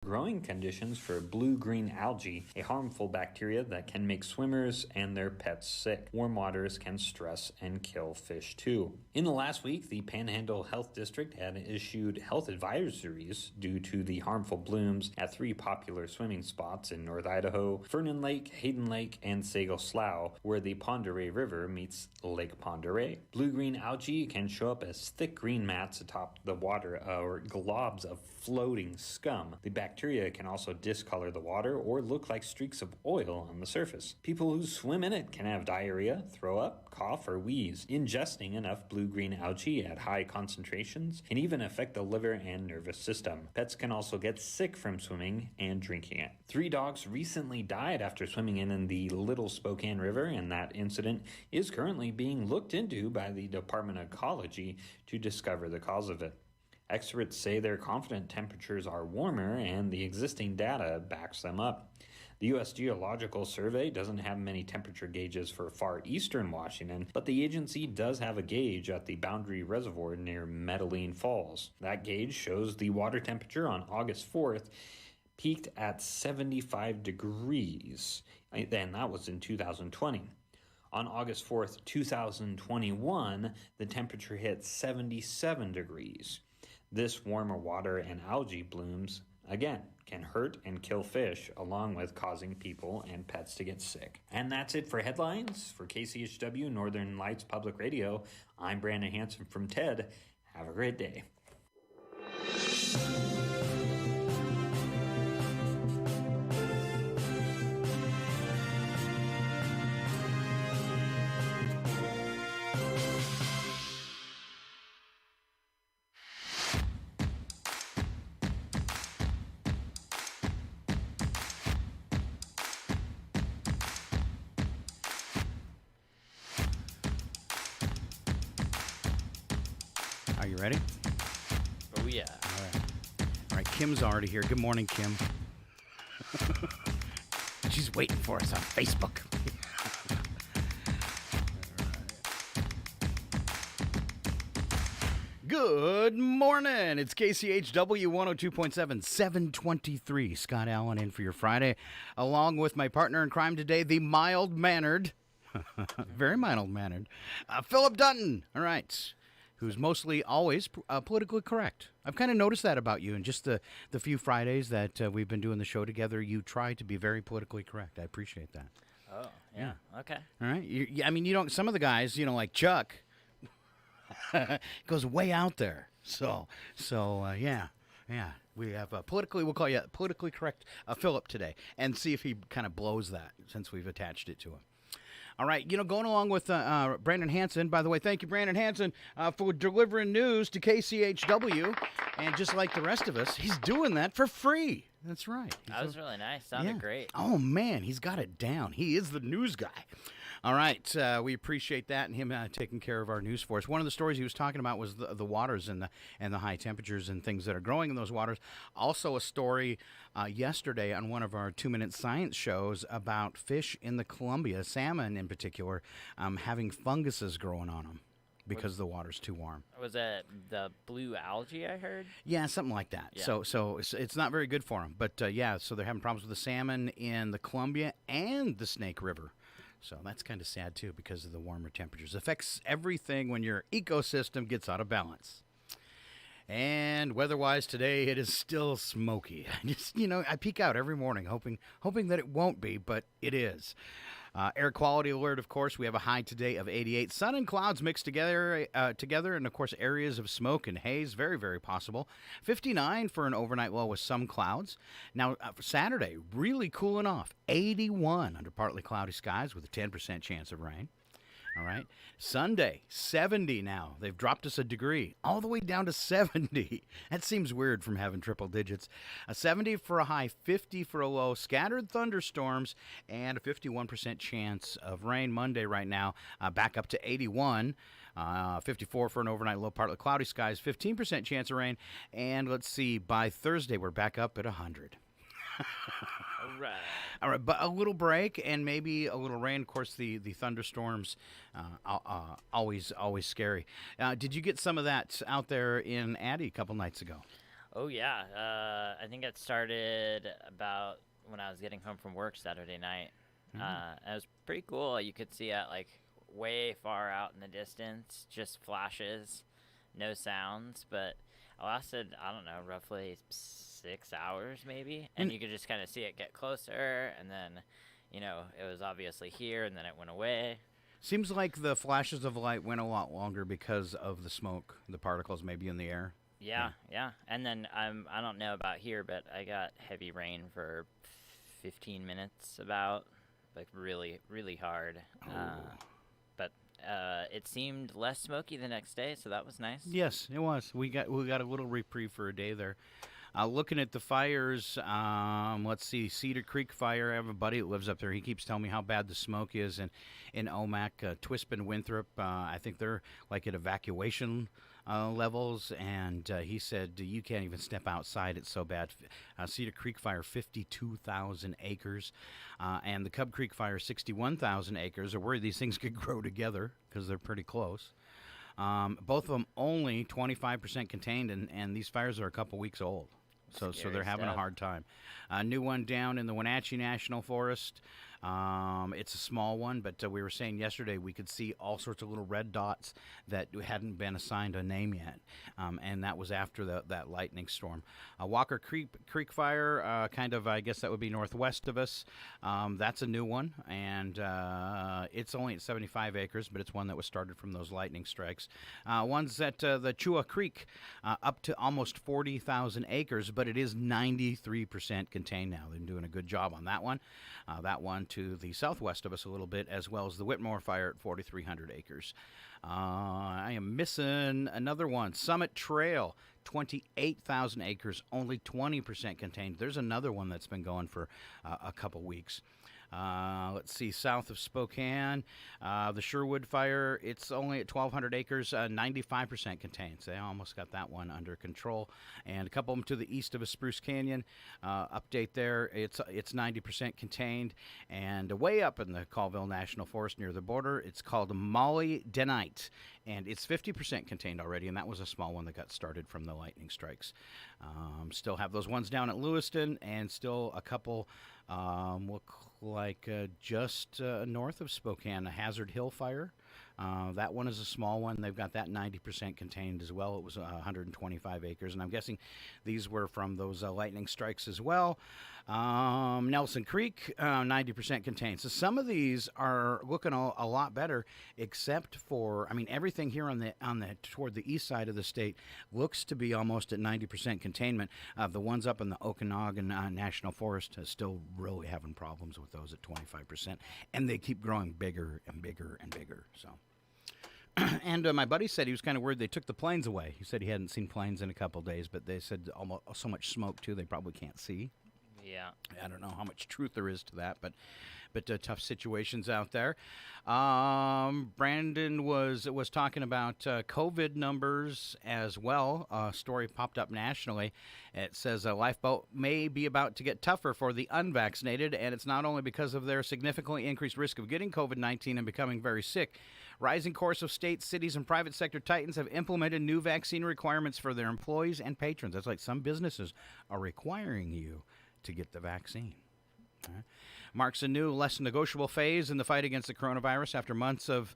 Growing conditions for blue-green algae, a harmful bacteria that can make swimmers and their pets sick. Warm waters can stress and kill fish too. In the last week, the Panhandle Health District had issued health advisories due to the harmful blooms at 3 popular swimming spots in North Idaho: Fernon Lake, Hayden Lake, and Sago Slough, where the Pend Oreille River meets Lake Pend Oreille. Blue-green algae can show up as thick green mats atop the water or globs of floating scum. The bacteria can also discolor the water or look like streaks of oil on the surface. People who swim in it can have diarrhea, throw up, cough, or wheeze. Ingesting enough blue-green algae at high concentrations can even affect the liver and nervous system. Pets can also get sick from swimming and drinking it. 3 dogs recently died after swimming in the Little Spokane River, and that incident is currently being looked into by the Department of Ecology to discover the cause of it. Experts say they're confident temperatures are warmer, and the existing data backs them up. The U.S. Geological Survey doesn't have many temperature gauges for far eastern Washington, but the agency does have a gauge at the Boundary Reservoir near Medellin Falls. That gauge shows the water temperature on August 4th peaked at 75 degrees, and that was in 2020. On August 4th, 2021, the temperature hit 77 degrees. This warmer water and algae blooms, again, can hurt and kill fish, along with causing people and pets to get sick. And that's it for headlines. For KCHW Northern Lights Public Radio, I'm Brandon Hanson from TED. Have a great day. Are you ready? Oh, yeah. All right, Kim's already here. Good morning, Kim. She's waiting for us on Facebook. Good morning. It's KCHW 102.7, 723. Scott Allen in for your Friday, along with my partner in crime today, the mild-mannered, very mild-mannered, Philip Dutton. All right. Who's mostly always politically correct. I've kind of noticed that about you in just the few Fridays that we've been doing the show together. You try to be very politically correct. I appreciate that. Oh, yeah. Okay. All right. You don't, some of the guys, like Chuck, goes way out there. So yeah. We have we'll call you politically correct Philip today and see if he kind of blows that since we've attached it to him. All right, going along with Brandon Hanson. By the way, thank you, Brandon Hanson, for delivering news to KCHW. And just like the rest of us, he's doing that for free. That's right. That was really nice. Sounded great. Oh, man, he's got it down. He is the news guy. All right, we appreciate that and him taking care of our news for us. One of the stories he was talking about was the waters and the high temperatures and things that are growing in those waters. Also a story yesterday on one of our 2-minute science shows about fish in the Columbia, salmon in particular, having funguses growing on them because the water's too warm. Was it the blue algae I heard? Yeah, something like that. Yeah. So it's not very good for them. But, so they're having problems with the salmon in the Columbia and the Snake River. So that's kind of sad, too, because of the warmer temperatures. It affects everything when your ecosystem gets out of balance. And weather-wise today, it is still smoky. I peek out every morning hoping that it won't be, but it is. Air quality alert, of course. We have a high today of 88. Sun and clouds mixed together, and, of course, areas of smoke and haze, very, very possible. 59 for an overnight low with some clouds. Now, for Saturday, really cooling off. 81 under partly cloudy skies with a 10% chance of rain. All right. Sunday, 70 now. They've dropped us a degree, all the way down to 70. That seems weird from having triple digits. A 70 for a high, 50 for a low, scattered thunderstorms, and a 51% chance of rain. Monday right now, back up to 81. 54 for an overnight low, partly cloudy skies, 15% chance of rain. And let's see, by Thursday, we're back up at 100. All right, but a little break and maybe a little rain. Of course, the thunderstorms, always scary. Did you get some of that out there in Addie a couple nights ago? Oh yeah, I think it started about when I was getting home from work Saturday night. It was pretty cool. You could see it like way far out in the distance, just flashes, no sounds, but it lasted, I don't know, roughly 6 hours maybe, and you could just kind of see it get closer, and then, it was obviously here, and then it went away. Seems like the flashes of light went a lot longer because of the smoke, the particles maybe in the air. Yeah. And then I don't know about here, but I got heavy rain for 15 minutes about, like really, really hard. But it seemed less smoky the next day, so that was nice. Yes, it was. We got a little reprieve for a day there. Looking at the fires, let's see, Cedar Creek fire. I have a buddy that lives up there. He keeps telling me how bad the smoke is in Omak, Twisp, Winthrop. I think they're like at evacuation levels, and he said you can't even step outside. It's so bad. Cedar Creek fire, 52,000 acres, and the Cub Creek fire, 61,000 acres. Are worried these things could grow together because they're pretty close. Both of them only 25% contained, and these fires are a couple weeks old. So they're having a hard time. A new one down in the Wenatchee National Forest. It's a small one, but we were saying yesterday we could see all sorts of little red dots that hadn't been assigned a name yet, and that was after that lightning storm. Walker Creek fire, kind of, I guess that would be northwest of us. That's a new one, and it's only at 75 acres, but it's one that was started from those lightning strikes. One's at the Chua Creek, up to almost 40,000 acres, but it is 93% contained now. They're doing a good job on that one. That one to the southwest of us a little bit, as well as the Whitmore fire at 4,300 acres. I am missing another one. Summit Trail, 28,000 acres, only 20% contained. There's another one that's been going for a couple weeks. Let's see, south of Spokane, the Sherwood fire, it's only at 1,200 acres, 95% contained. So they almost got that one under control. And a couple of them to the east of a Spruce Canyon, update there, it's 90% contained. And way up in the Colville National Forest near the border, it's called Molly Denite, and it's 50% contained already, and that was a small one that got started from the lightning strikes. Still have those ones down at Lewiston, and still a couple look like just north of Spokane, a Hazard Hill fire. That one is a small one. They've got that 90% contained as well. It was 125 acres, and I'm guessing these were from those lightning strikes as well. Nelson Creek, 90% contained. So some of these are looking a lot better, except for, everything here on the toward the east side of the state looks to be almost at 90% containment. The ones up in the Okanagan National Forest are still really having problems with those at 25%, and they keep growing bigger and bigger and bigger. So. And my buddy said he was kind of worried they took the planes away. He said he hadn't seen planes in a couple days, but they said almost so much smoke too they probably can't see. Yeah. I don't know how much truth there is to that, but tough situations out there. Brandon was talking about COVID numbers as well. A story popped up nationally. It says a lifeboat may be about to get tougher for the unvaccinated, and it's not only because of their significantly increased risk of getting COVID-19 and becoming very sick. Rising course of states, cities, and private sector titans have implemented new vaccine requirements for their employees and patrons. That's like some businesses are requiring you to get the vaccine. Marks a new, less negotiable phase in the fight against the coronavirus after months of,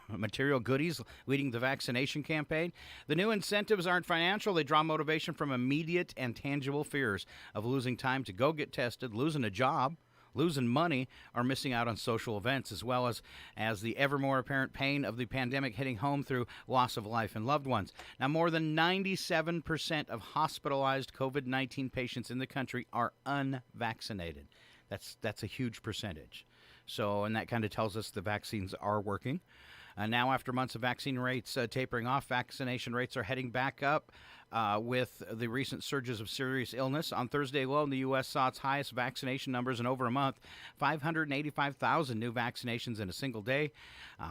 material goodies leading the vaccination campaign. The new incentives aren't financial. They draw motivation from immediate and tangible fears of losing time to go get tested, losing a job, losing money, or missing out on social events, as well as the ever more apparent pain of the pandemic hitting home through loss of life and loved ones. Now, more than 97% of hospitalized COVID-19 patients in the country are unvaccinated. That's a huge percentage. So, and that kind of tells us the vaccines are working. Now, after months of vaccine rates tapering off, vaccination rates are heading back up with the recent surges of serious illness. On Thursday alone, the U.S. saw its highest vaccination numbers in over a month, 585,000 new vaccinations in a single day.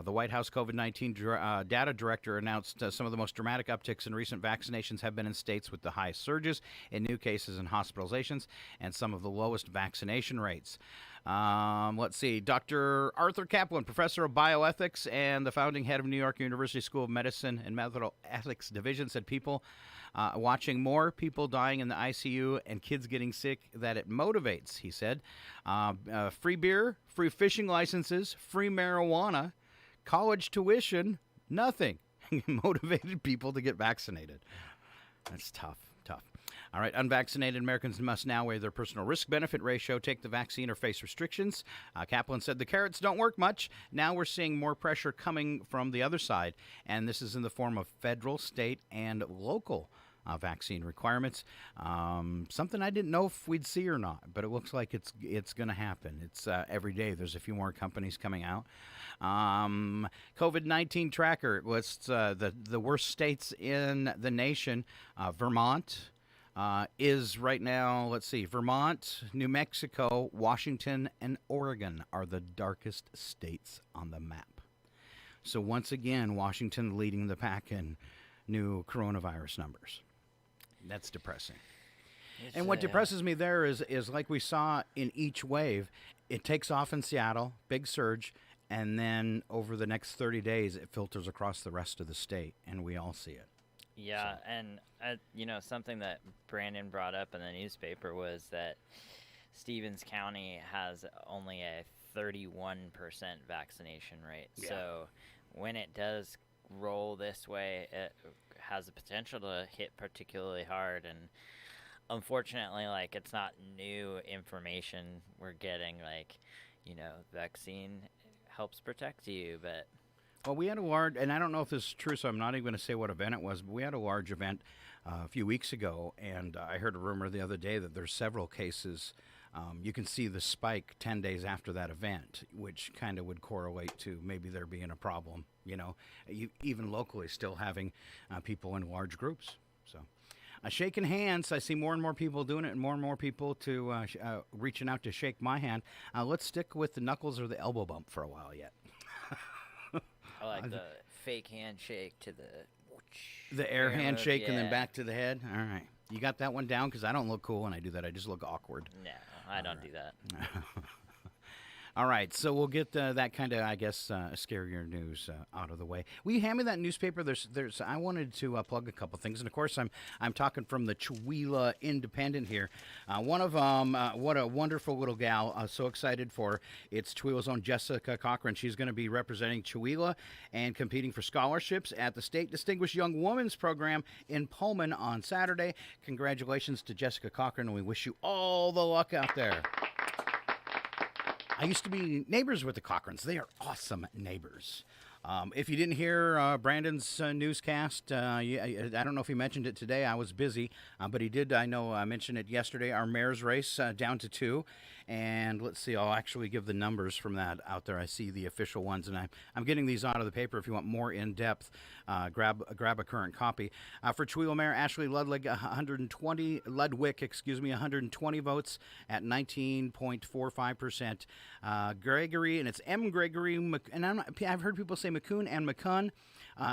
The White House COVID-19 data director announced some of the most dramatic upticks in recent vaccinations have been in states with the highest surges in new cases and hospitalizations and some of the lowest vaccination rates. Let's see. Dr. Arthur Kaplan, professor of bioethics and the founding head of New York University School of Medicine and Medical Ethics Division, said people watching more people dying in the ICU and kids getting sick that it motivates, he said. Free beer, free fishing licenses, free marijuana, college tuition, nothing motivated people to get vaccinated. That's tough. All right, unvaccinated Americans must now weigh their personal risk-benefit ratio, take the vaccine, or face restrictions. Kaplan said the carrots don't work much. Now we're seeing more pressure coming from the other side, and this is in the form of federal, state, and local vaccine requirements. Something I didn't know if we'd see or not, but it looks like it's going to happen. It's every day. There's a few more companies coming out. COVID-19 tracker lists the worst states in the nation. Vermont is right now, let's see, Vermont, New Mexico, Washington, and Oregon are the darkest states on the map. So once again, Washington leading the pack in new coronavirus numbers. That's depressing. And what depresses me there is like we saw in each wave, it takes off in Seattle, big surge, and then over the next 30 days, it filters across the rest of the state, and we all see it. Yeah, so. And, something that Brandon brought up in the newspaper was that Stevens County has only a 31% vaccination rate. Yeah. So when it does roll this way, it has the potential to hit particularly hard. And unfortunately, it's not new information we're getting. Vaccine helps protect you, but... Well, we had a large, and I don't know if this is true, so I'm not even going to say what event it was, but we had a large event a few weeks ago, and I heard a rumor the other day that there's several cases. You can see the spike 10 days after that event, which kind of would correlate to maybe there being a problem, even locally still having people in large groups. So shaking hands, I see more and more people doing it and more people to reaching out to shake my hand. Let's stick with the knuckles or the elbow bump for a while yet. I like the fake handshake to the air handshake and then back to the head. All right. You got that one down? Because I don't look cool when I do that. I just look awkward. No, I don't do that. All right, so we'll get that kind of, I guess, scarier news out of the way. Will you hand me that newspaper? There's. I wanted to plug a couple things, and of course, I'm talking from the Chewelah Independent here. One of them, what a wonderful little gal! So excited for it's Chewelah's own Jessica Cochran. She's going to be representing Chewelah and competing for scholarships at the State Distinguished Young Women's Program in Pullman on Saturday. Congratulations to Jessica Cochran, and we wish you all the luck out there. I used to be neighbors with the Cochrans. They are awesome neighbors. If you didn't hear Brandon's newscast, I don't know if he mentioned it today. I was busy, but he did. I know I mentioned it yesterday. Our mayor's race down to 2. And let's see, I'll actually give the numbers from that out there. I see the official ones, and I'm getting these out of the paper. If you want more in-depth, grab a current copy. For Chewelah Mayor Ashley Ludwig, 120 votes at 19.45%. Gregory, and it's M. Gregory, and I've heard people say McCoon and McCunn.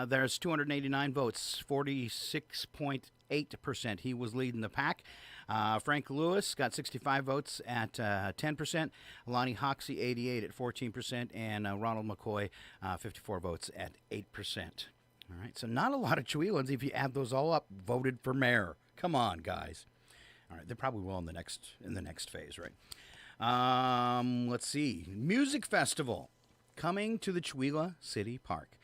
There's 289 votes, 46.8%. He was leading the pack. Frank Lewis got 65 votes at 10%. Lonnie Hoxie, 88 at 14%. And Ronald McCoy, 54 votes at 8%. All right, so not a lot of Chewelahans, if you add those all up, voted for mayor. Come on, guys. All right, they probably will in the next phase, right? Let's see. Music Festival coming to the Chewelah City Park.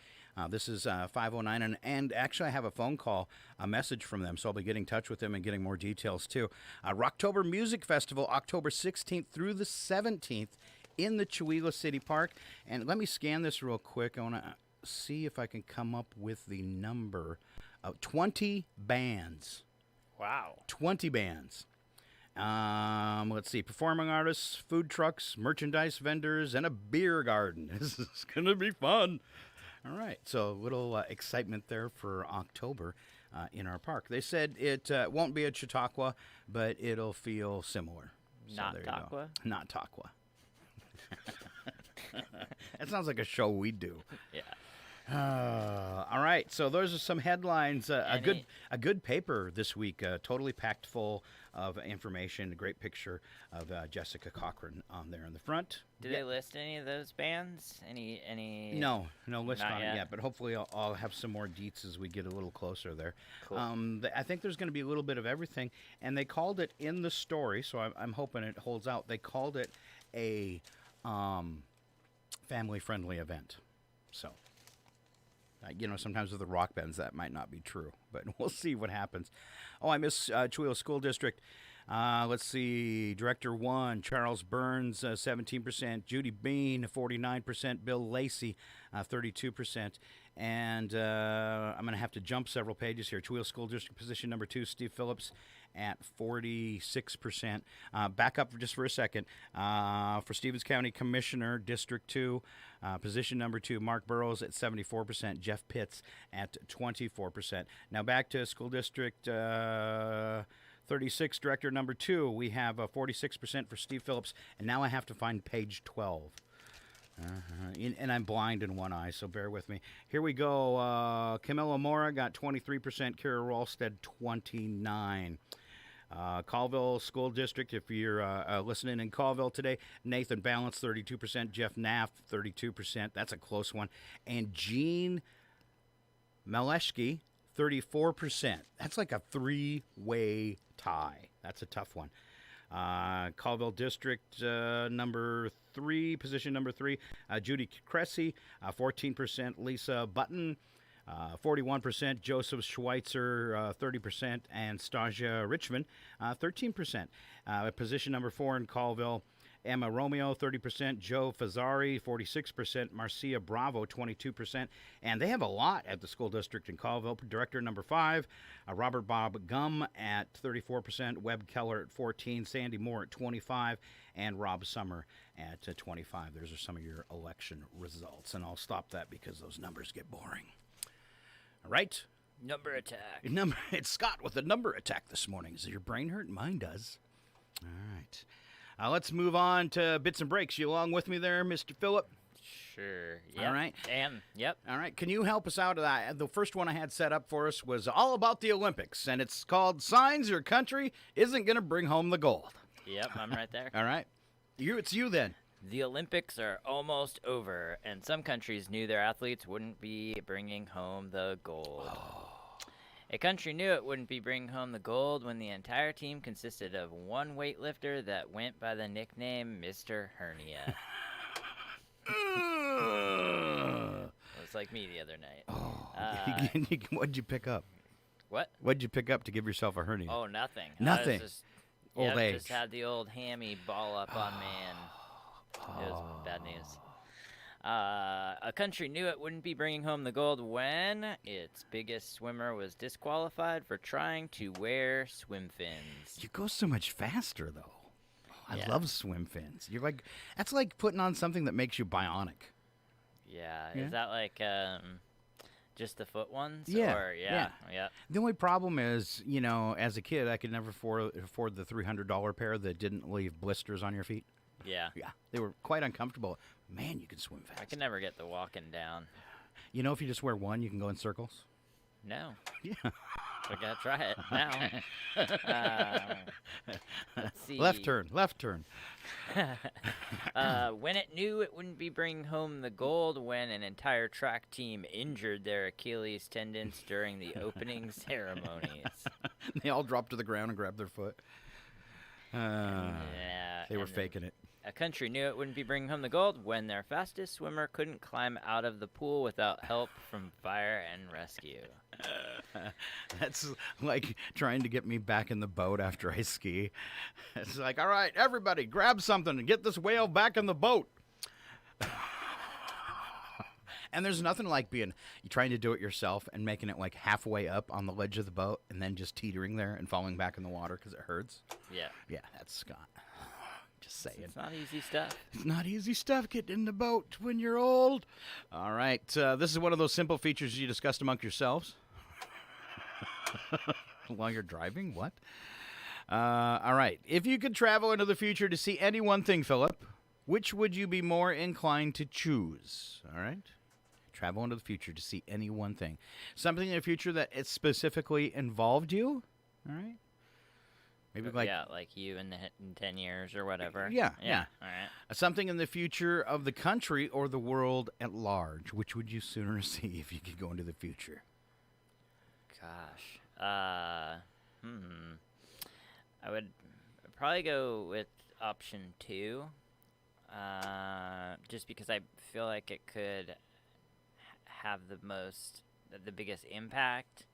This is 509, and actually I have a phone call, a message from them, so I'll be getting in touch with them and getting more details too. Rocktober Music Festival, October 16th through the 17th in the Chewelah City Park. And let me scan this real quick. I want to see if I can come up with the number of 20 bands. Wow. 20 bands. Let's see, performing artists, food trucks, merchandise vendors, and a beer garden. This is going to be fun. All right, so a little excitement there for October in our park. They said it won't be at Chautauqua, but it'll feel similar. Not Taqua? Not Taqua. That sounds like a show we'd do. Yeah. All right, so those are some headlines. A good paper this week, totally packed full of information. A great picture of Jessica Cochran on there in the front. Did they list any of those bands? Any? No list Not on yet. it yet, but hopefully I'll have some more deets as we get a little closer there. Cool. I think there's going to be a little bit of everything, and they called it in the story, so I'm hoping it holds out. They called it a family-friendly event. So, sometimes with the rock bands that might not be true, but we'll see what happens. Oh, I miss Chihuahua School District. Let's see. Director 1, Charles Burns, 17%. Judy Bean, 49%. Bill Lacey, 32%. And I'm going to have to jump several pages here. Chihuahua School District position number 2, Steve Phillips at 46%. Back up just for a second. For Stevens County Commissioner, District 2, position number 2, Mark Burrows at 74%. Jeff Pitts at 24%. Now back to School District 36, Director number 2. We have 46% for Steve Phillips, and now I have to find page 12. And I'm blind in one eye, so bear with me. Here we go. Camilla Mora got 23%. Kira Rolstead, 29%. Colville School District, if you're listening in Colville today, Nathan Balance, 32%. Jeff Naff, 32%. That's a close one. And Gene Maleshki, 34%. That's like a three-way tie. That's a tough one. Colville District number 3, position number 3, Judy Cressy, 14%. Lisa Button, 41%. Joseph Schweitzer, 30%. And Stasia Richmond, 13%. Position number 4 in Colville, Emma Romeo, 30%. Joe Fazzari, 46%. Marcia Bravo, 22%. And they have a lot at the school district in Colville. Director number 5, Robert Bob Gum at 34%. Webb Keller at 14%. Sandy Moore at 25%. And Rob Summer at 25%. Those are some of your election results. And I'll stop that because those numbers get boring. All right? Number attack. It's Scott with the number attack this morning. Does your brain hurt? Mine does. All right. Let's move on to Bits and Breaks. You along with me there, Mr. Phillip? Sure. Yep. All right. Yep. All right. Can you help us out? The first one I had set up for us was all about the Olympics, and it's called Signs Your Country Isn't Going to Bring Home the Gold. Yep, I'm right there. All right. It's you then. The Olympics are almost over, and some countries knew their athletes wouldn't be bringing home the gold. A country knew it wouldn't be bringing home the gold when the entire team consisted of one weightlifter that went by the nickname Mr. Hernia. It was like me the other night. What'd you pick up? What? What'd you pick up to give yourself a hernia? Oh, nothing. Nothing. Old age. Just had the old hammy ball up on me, and it was bad news. A country knew it wouldn't be bringing home the gold when its biggest swimmer was disqualified for trying to wear swim fins. You go so much faster, though. Yeah. I love swim fins. That's like putting on something that makes you bionic. Yeah. Yeah. Is that like just the foot ones? Yeah. Or, yeah. The only problem is, as a kid, I could never afford the $300 pair that didn't leave blisters on your feet. Yeah. Yeah, they were quite uncomfortable. Man, you can swim fast. I can never get the walking down. If you just wear one, you can go in circles? No. Yeah. I gotta try it now. Let's see. Left turn. When it knew it wouldn't be bringing home the gold when an entire track team injured their Achilles tendons during the opening ceremonies. They all dropped to the ground and grabbed their foot. They were faking it. A country knew it wouldn't be bringing home the gold when their fastest swimmer couldn't climb out of the pool without help from fire and rescue. That's like trying to get me back in the boat after I ski. It's like, all right, everybody, grab something and get this whale back in the boat. And there's nothing like trying to do it yourself and making it like halfway up on the ledge of the boat and then just teetering there and falling back in the water because it hurts. Yeah. Yeah, that's Scott. Just saying. It's not easy stuff. It's not easy stuff getting in the boat when you're old. All right. This is one of those simple features you discussed amongst yourselves. While you're driving? What? All right. If you could travel into the future to see any one thing, Philip, which would you be more inclined to choose? All right. Travel into the future to see any one thing. Something in the future that it specifically involved you? All right. Maybe like like you in 10 years or whatever. Yeah. All right. Something in the future of the country or the world at large. Which would you sooner see if you could go into the future? Gosh. I would probably go with option 2. Just because I feel like it could have the biggest impact,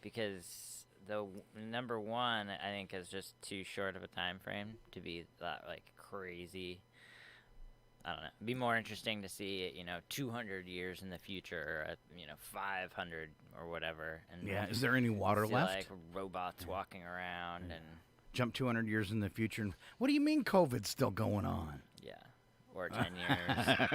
because the number 1 I think is just too short of a time frame to be that like crazy. I don't know. It'd be more interesting to see it, 200 years in the future, or 500 or whatever. And is there any water see, left? Like robots walking around and Jump 200 years in the future. And what do you mean COVID's still going on? or 10 years.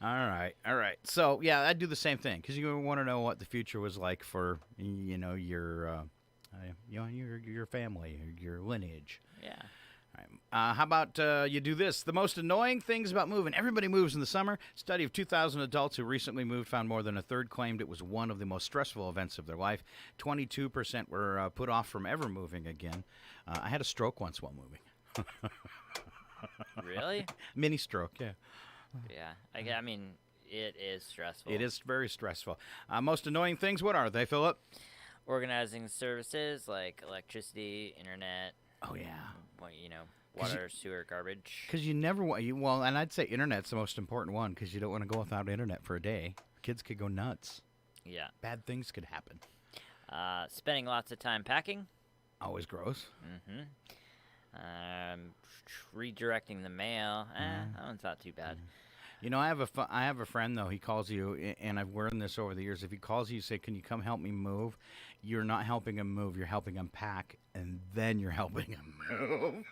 All right. So, I'd do the same thing, because you want to know what the future was like for, your family, your lineage. Yeah. All right. How about you do this? The most annoying things about moving. Everybody moves in the summer. Study of 2,000 adults who recently moved found more than a third claimed it was one of the most stressful events of their life. 22% were put off from ever moving again. I had a stroke once while moving. Really? Mini stroke, yeah. Yeah. I mean, it is stressful. It is very stressful. Most annoying things, what are they, Philip? Organizing services like electricity, internet. Oh, yeah. Water, sewer, garbage. Because you never want, and I'd say internet's the most important one, because you don't want to go without internet for a day. Kids could go nuts. Yeah. Bad things could happen. Spending lots of time packing. Always gross. Mm-hmm. Redirecting the mail. That one's not too bad. I have a friend, though. He calls you, and I've learned this over the years. If he calls you, say, "Can you come help me move?" You're not helping him move. You're helping him pack, and then you're helping him move.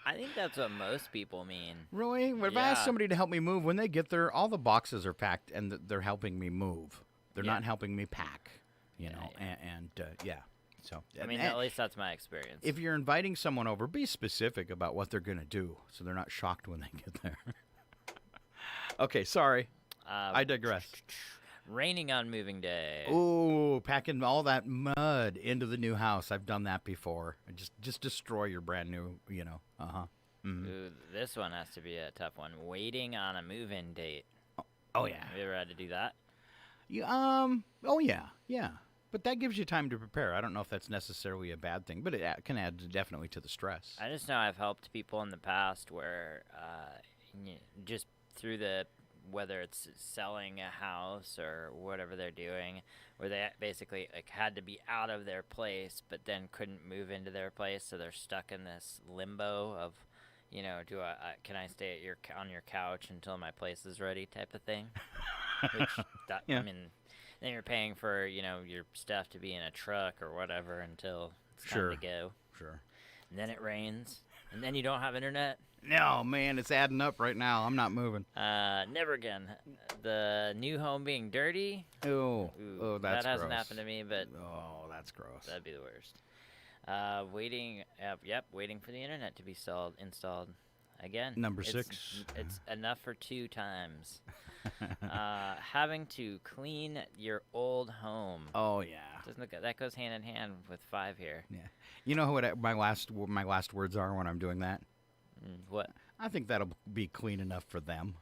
I think that's what most people mean. Really? But if I ask somebody to help me move, when they get there, all the boxes are packed, and they're helping me move. They're not helping me pack. So, I mean, at least that's my experience. If you're inviting someone over, be specific about what they're going to do, so they're not shocked when they get there. Okay, sorry. I digress. Raining on moving day. Ooh, packing all that mud into the new house. I've done that before. Just destroy your brand new, Mm-hmm. Ooh, this one has to be a tough one. Waiting on a move-in date. Oh yeah. Have you ever had to do that? Oh yeah. But that gives you time to prepare. I don't know if that's necessarily a bad thing, but it can add definitely to the stress. I just know I've helped people in the past where just through whether it's selling a house or whatever they're doing, where they basically had to be out of their place but then couldn't move into their place, so they're stuck in this limbo of, can I stay on your couch until my place is ready type of thing. I mean, then you're paying for, your stuff to be in a truck or whatever until it's time to go. Sure. And then it rains, and then you don't have internet. No, man, it's adding up right now. I'm not moving. Never again. The new home being dirty. Oh, that's that hasn't gross. happened to me, but that's gross. that'd be the worst. Waiting for the internet to be installed. Again, Number 6. It's enough for 2 times. Having to clean your old home. Oh yeah. That goes hand in hand with 5 here. Yeah. You know what my last words are when I'm doing that? What? I think that'll be clean enough for them.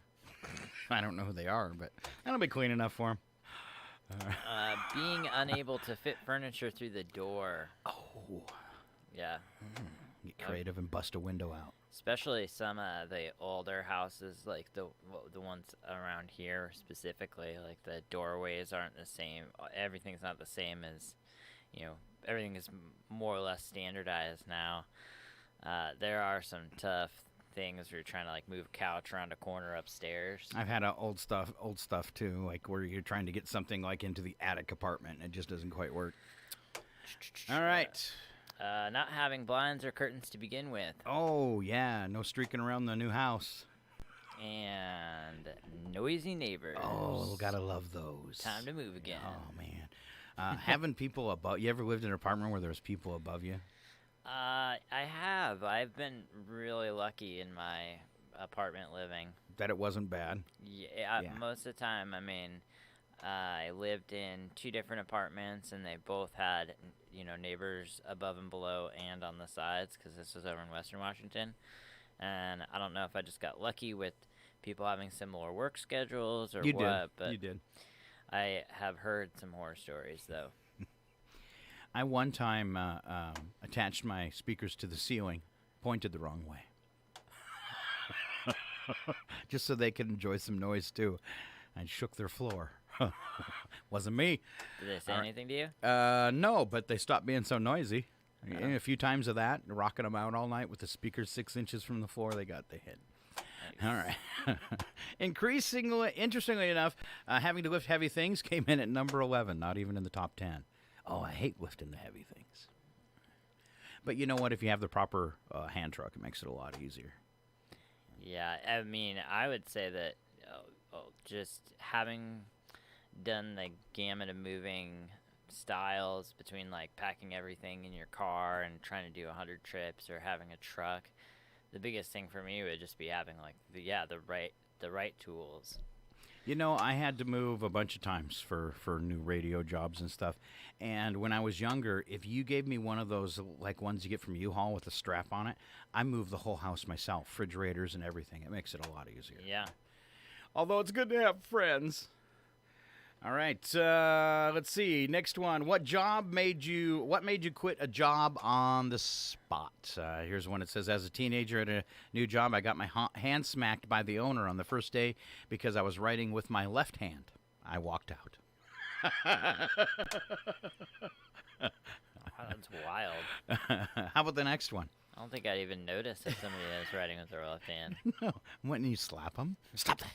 I don't know who they are, but that'll be clean enough for them. Being unable to fit furniture through the door. Oh. Yeah. Get creative and bust a window out. Especially some of the older houses, like the ones around here specifically, like the doorways aren't the same. Everything's not the same as, everything is more or less standardized now. There are some tough things where you're trying to move a couch around a corner upstairs. I've had old stuff too, like where you're trying to get something into the attic apartment and it just doesn't quite work. All right. Not having blinds or curtains to begin with. Oh yeah, no streaking around the new house. And noisy neighbors. Oh, gotta love those. Time to move again. Oh man, having people above. You ever lived in an apartment where there's people above you? I have. I've been really lucky in my apartment living. That it wasn't bad? Yeah. Most of the time, I lived in 2 different apartments, and they both had neighbors above and below and on the sides, because this was over in Western Washington. And I don't know if I just got lucky with people having similar work schedules or what, but you did. I have heard some horror stories, though. I one time attached my speakers to the ceiling, pointed the wrong way. Just so they could enjoy some noise, too. I shook their floor. Wasn't me. Did they say anything to you? No, but they stopped being so noisy. Uh-huh. A few times of that, rocking them out all night with the speakers 6 inches from the floor, they got the hit. Nice. All right. Interestingly enough, having to lift heavy things came in at number 11, not even in the top 10. Oh, I hate lifting the heavy things. But you know what? If you have the proper hand truck, it makes it a lot easier. Yeah, I mean, I would say that just having done the gamut of moving styles between like packing everything in your car and trying to do 100 trips or having a truck, the biggest thing for me would just be having like the right tools. You know, I had to move a bunch of times for new radio jobs and stuff. And when I was younger, if you gave me one of those, like ones you get from U-Haul with a strap on it, I moved the whole house myself, refrigerators and everything. It makes it a lot easier. Yeah. Although it's good to have friends. All right, let's see. Next one. What made you quit a job on the spot? Here's one that says, as a teenager at a new job, I got my hand smacked by the owner on the first day because I was writing with my left hand. I walked out. Wow, that's wild. How about the next one? I don't think I'd even notice if somebody is writing with their left hand. No. When you slap them? Stop that.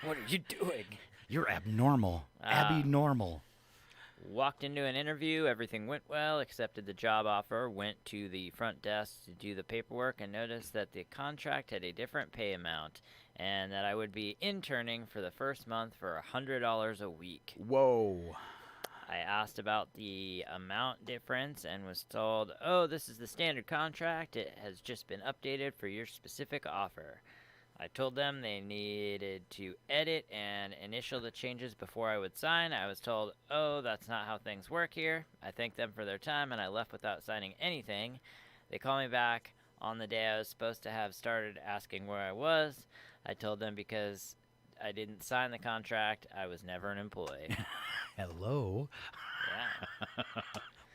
What are you doing? You're abnormal. Abby-normal. Walked into an interview, everything went well, accepted the job offer, went to the front desk to do the paperwork, and noticed that the contract had a different pay amount, and that I would be interning for the first month for $100 a week. Whoa. I asked about the amount difference and was told, oh, this is the standard contract. It has just been updated for your specific offer. I told them they needed to edit and initial the changes before I would sign. I was told, oh, that's not how things work here. I thanked them for their time, and I left without signing anything. They called me back on the day I was supposed to have started, asking where I was. I told them because I didn't sign the contract, I was never an employee. Hello. Yeah.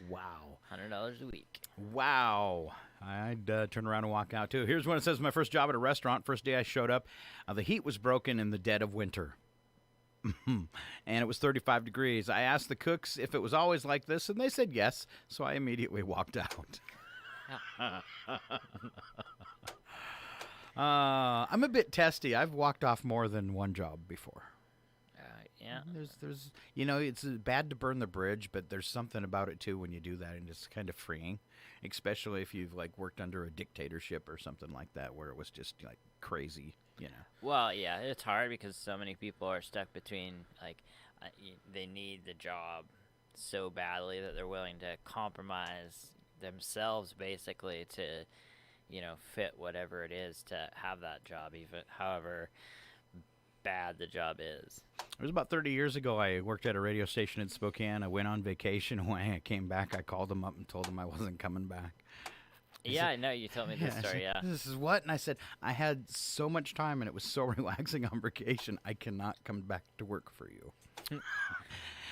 Wow. $100 a week. Wow. I'd turn around and walk out, too. Here's one that says, my first job at a restaurant. First day I showed up, the heat was broken in the dead of winter. And it was 35 degrees. I asked the cooks if it was always like this, and they said yes, so I immediately walked out. I'm a bit testy. I've walked off more than one job before. Yeah. There's, it's bad to burn the bridge, but there's something about it too when you do that, and it's kind of freeing, especially if you've like worked under a dictatorship or something like that, where it was just like crazy, Well, yeah, it's hard because so many people are stuck between like they need the job so badly that they're willing to compromise themselves basically to, fit whatever it is to have that job, even however bad the job is. It was about 30 years ago. I worked at a radio station in Spokane. I went on vacation. When I came back, I called them up and told them I wasn't coming back. I know. You told me this story, yeah. This is what? And I said, I had so much time, and it was so relaxing on vacation, I cannot come back to work for you.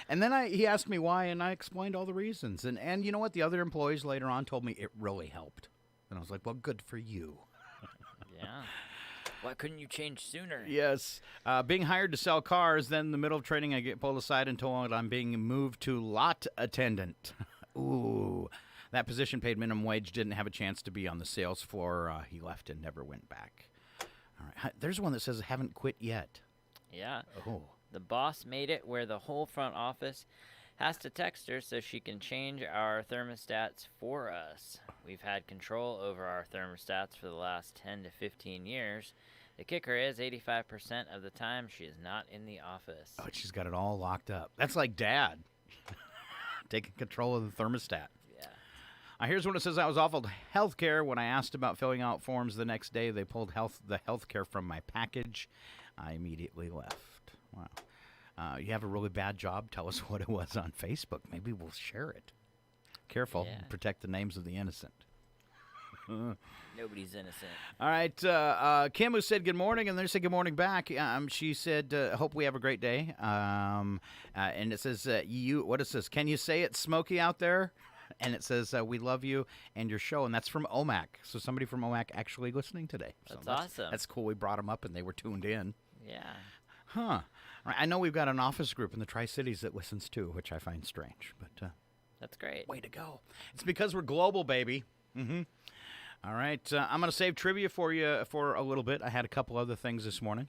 And then he asked me why, and I explained all the reasons. And you know what? The other employees later on told me it really helped. And I was like, well, good for you. Yeah. Why couldn't you change sooner? Yes. Being hired to sell cars, then in the middle of training, I get pulled aside and told I'm being moved to lot attendant. Ooh. That position paid minimum wage, didn't have a chance to be on the sales floor. He left and never went back. All right. There's one that says haven't quit yet. Yeah. Oh. The boss made it where the whole front office has to text her so she can change our thermostats for us. We've had control over our thermostats for the last 10 to 15 years. The kicker is 85% of the time she is not in the office. Oh, she's got it all locked up. That's like Dad. Taking control of the thermostat. Yeah. Here's one that says I was offered health care. When I asked about filling out forms the next day, they pulled the health care from my package. I immediately left. Wow. You have a really bad job? Tell us what it was on Facebook. Maybe we'll share it. Careful. Yeah. Protect the names of the innocent. Nobody's innocent. All right. Kim, who said good morning, and then said good morning back. She said, hope we have a great day. And it says, what is this? Can you say it's smoky out there? And it says, we love you and your show. And that's from OMAC. So somebody from OMAC actually listening today. So That's awesome. That's cool. We brought them up, and they were tuned in. Yeah. Huh. All right, I know we've got an office group in the Tri-Cities that listens too, which I find strange. But That's great. way to go. It's because we're global, baby. Mm-hmm. All right, I'm going to save trivia for you for a little bit. I had a couple other things this morning.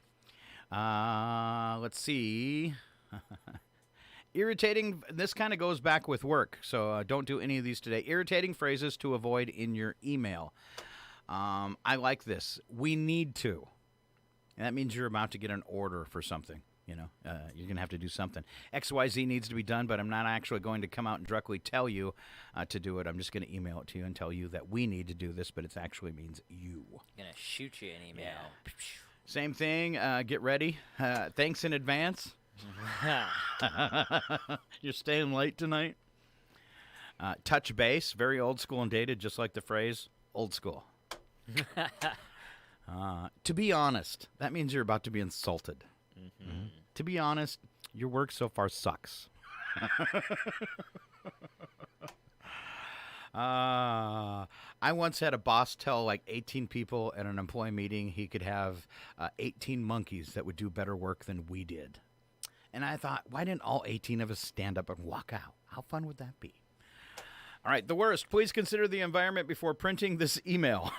Let's see. Irritating, this kind of goes back with work, so don't do any of these today. Irritating phrases to avoid in your email. I like this. We need to. And that means you're about to get an order for something. You know, you're going to have to do something. XYZ needs to be done, but I'm not actually going to come out and directly tell you to do it. I'm just going to email it to you and tell you that we need to do this, but it actually means you. Gonna shoot you an email. Yeah. Same thing. Get ready. Thanks in advance. You're staying late tonight. Touch base. Very old school and dated, just like the phrase old school. To be honest, that means you're about to be insulted. Mm-hmm. To be honest, your work so far sucks. I once had a boss tell like 18 people at an employee meeting he could have 18 monkeys that would do better work than we did. And I thought, why didn't all 18 of us stand up and walk out? How fun would that be? All right, the worst. Please consider the environment before printing this email.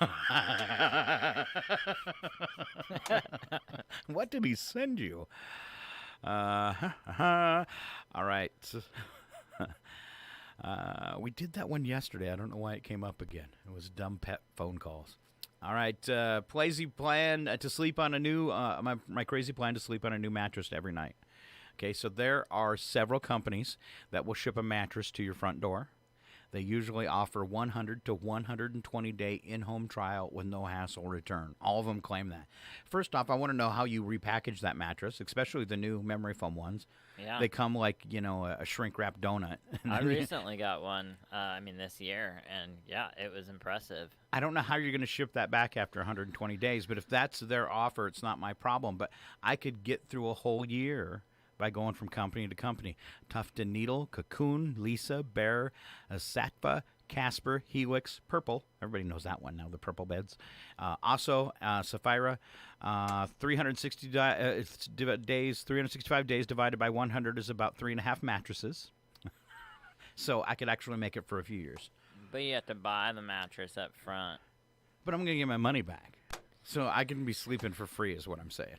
What did he send you? All right. We did that one yesterday. I don't know why it came up again. It was dumb pet phone calls. All right. Crazy plan to sleep on a new my crazy plan to sleep on a new mattress every night. Okay, so there are several companies that will ship a mattress to your front door. They usually offer 100 to 120-day in-home trial with no hassle return. All of them claim that. First off, I want to know how you repackage that mattress, especially the new memory foam ones. Yeah. They come like, a shrink-wrapped donut. I recently got one, this year, and yeah, it was impressive. I don't know how you're going to ship that back after 120 days, but if that's their offer, it's not my problem. But I could get through a whole year by going from company to company. Tuft & Needle, Cocoon, Lisa, Bear, Satva, Casper, Helix, Purple. Everybody knows that one now, the purple beds. Also, Sapphira, 365 days divided by 100 is about 3.5 mattresses. So I could actually make it for a few years. But you have to buy the mattress up front. But I'm going to get my money back. So I can be sleeping for free is what I'm saying.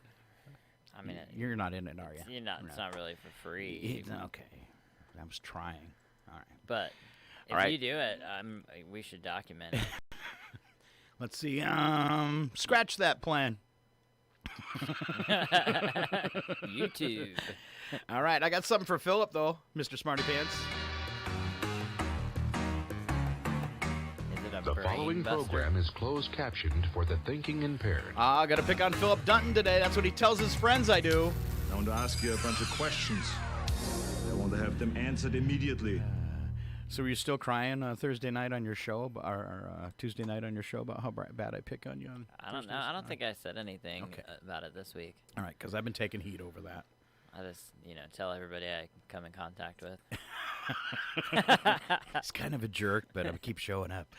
I mean, You're not in it, are you? You're not. No. It's not really for free. Okay. I was trying. All right. But if you do it, we should document it. Let's see. Scratch that plan. YouTube. All right. I got something for Philip, though, Mr. Smarty Pants. The following program is closed captioned for the thinking impaired. I got to pick on Philip Dutton today. That's what he tells his friends I do. I want to ask you a bunch of questions. I want to have them answered immediately. So were you still crying Thursday night on your show, or Tuesday night on your show about how bad I pick on you? I don't know. I don't think I said anything about it this week. All right, because I've been taking heat over that. I just, tell everybody I come in contact with. He's kind of a jerk, but I keep showing up.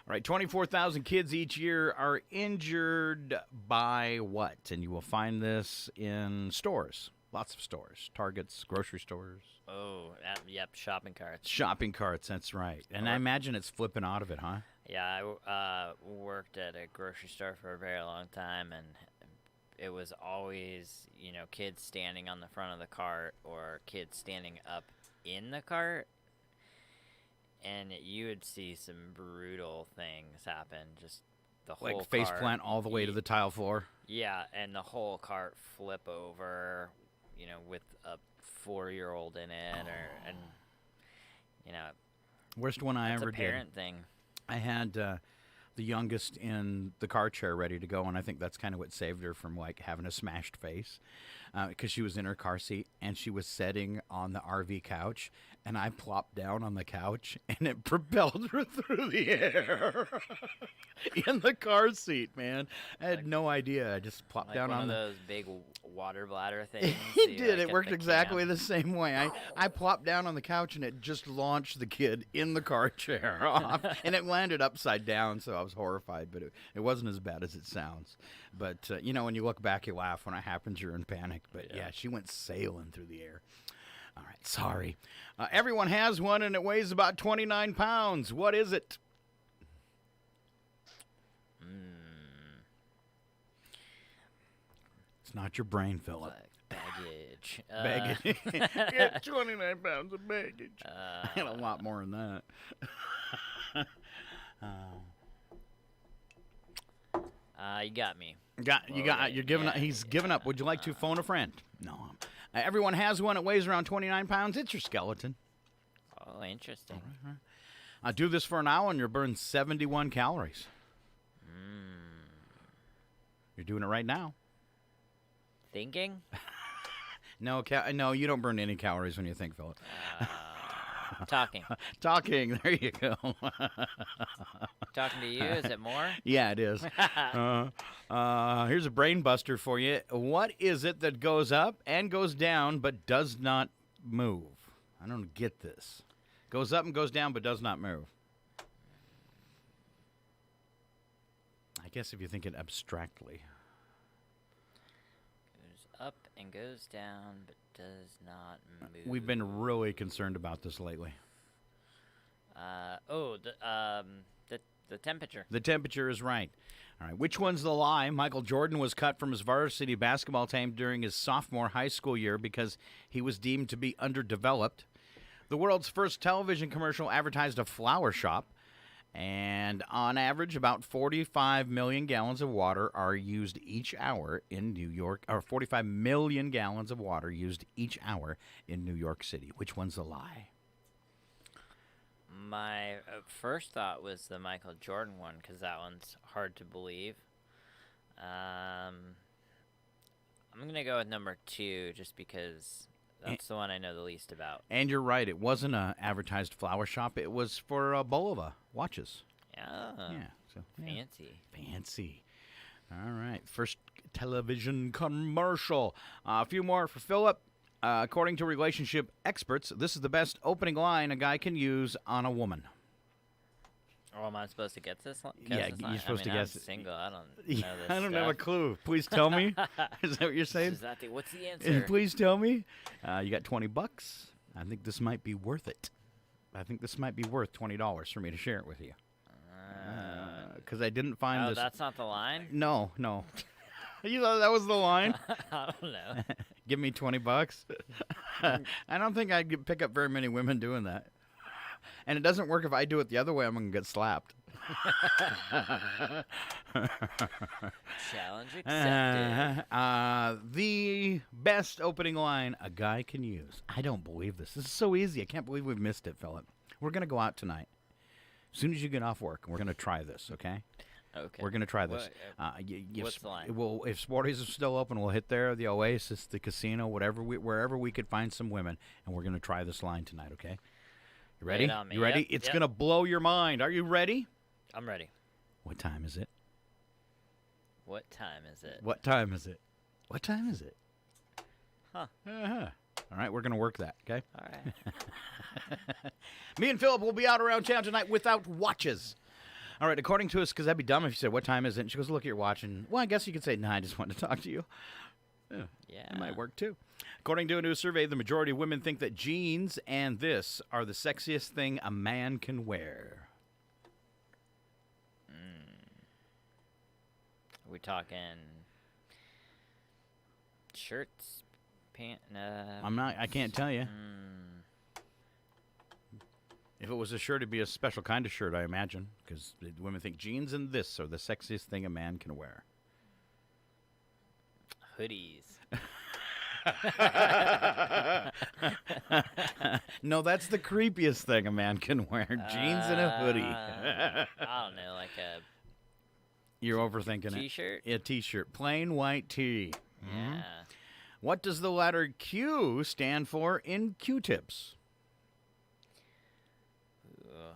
All right, 24,000 kids each year are injured by what? And you will find this in stores. Lots of stores. Targets, grocery stores. Oh, yep, shopping carts. Shopping carts, that's right. And I imagine it's flipping out of it, huh? Yeah, I worked at a grocery store for a very long time, and it was always, kids standing on the front of the cart or kids standing up in the cart. And you would see some brutal things happen. Just the whole like face plant all the way to the tile floor. Yeah, and the whole cart flip over, with a 4-year-old in it, Worst one I ever did. It's a parent thing. I had the youngest in the car chair ready to go, and I think that's kind of what saved her from having a smashed face. because she was in her car seat, and she was sitting on the RV couch, and I plopped down on the couch, and it propelled her through the air in the car seat, man. I had no idea. I just plopped down one on of those big water bladder things. It did. It worked exactly the same way. I plopped down on the couch, and it just launched the kid in the car chair off, and it landed upside down, so I was horrified, but it wasn't as bad as it sounds. But, when you look back, you laugh. When it happens, you're in panic. But, yeah, she went sailing through the air. All right, sorry. Everyone has one, and it weighs about 29 pounds. What is it? It's not your brain, Philip. Baggage. Baggage. Yeah, 29 pounds of baggage. I had a lot more than that. You got me. You're giving up. He's given up. Would you like to phone a friend? No. Everyone has one. It weighs around 29 pounds. It's your skeleton. Oh, interesting. All right. Do this for an hour, and you'll burn 71 calories. You're doing it right now. Thinking? No, you don't burn any calories when you think, Philip. Talking. Talking. There you go. Talking to you, is it more? Yeah, it is. Here's a brain buster for you. What is it that goes up and goes down but does not move? I don't get this. Goes up and goes down but does not move. I guess if you think it abstractly. Goes up and goes down but does not move. We've been really concerned about this lately. The temperature. The temperature is right. All right. Which one's the lie? Michael Jordan was cut from his varsity basketball team during his sophomore high school year because he was deemed to be underdeveloped. The world's first television commercial advertised a flower shop. And on average, about 45 million gallons of water are used each hour in New York, or 45 million gallons of water used each hour in New York City. Which one's the lie? My first thought was the Michael Jordan one, because that one's hard to believe. I'm going to go with number 2, just because that's the one I know the least about. And you're right. It wasn't an advertised flower shop. It was for Bulova watches. Yeah. Fancy. All right. First television commercial. A few more for Philip. According to relationship experts, this is the best opening line a guy can use on a woman. Oh, am I supposed to get this? Yeah, you're supposed to guess I'm single. I don't know Yeah, this I don't stuff. have a clue. Please tell me. Is that what you're saying? What's the answer? Please tell me. You got $20. I think this might be worth it. I think this might be worth $20 for me to share it with you. Because I didn't find this. Oh, that's not the line? No. You thought that was the line? I don't know. Give me $20. I don't think I'd pick up very many women doing that. And it doesn't work if I do it the other way. I'm going to get slapped. Challenge accepted. The best opening line a guy can use. I don't believe this. This is so easy. I can't believe we've missed it, Philip. We're going to go out tonight. As soon as you get off work, we're going to try this, okay? Okay. We're going to try this. What's the line? If Sporty's is still open, we'll hit there, the Oasis, the casino, wherever we could find some women, and we're going to try this line tonight, okay? You ready? You ready? Yep. It's going to blow your mind. Are you ready? I'm ready. What time is it? What time is it? What time is it? What time is it? Huh. All right, we're going to work that, okay? All right. Me and Philip will be out around town tonight without watches. All right, according to us, because that'd be dumb if you said, what time is it? And she goes, look at your watch. And, well, I guess you could say, I just wanted to talk to you. Yeah. It might work, too. According to a new survey, the majority of women think that jeans and this are the sexiest thing a man can wear. Are we talking shirts, pants? I can't tell you. If it was a shirt, it'd be a special kind of shirt, I imagine, because women think jeans and this are the sexiest thing a man can wear. Hoodies. No, that's the creepiest thing a man can wear. Jeans and a hoodie. I don't know, like a You're overthinking t-shirt? A t-shirt. Plain white tee. Yeah. What does the letter Q stand for in Q-tips? Ooh.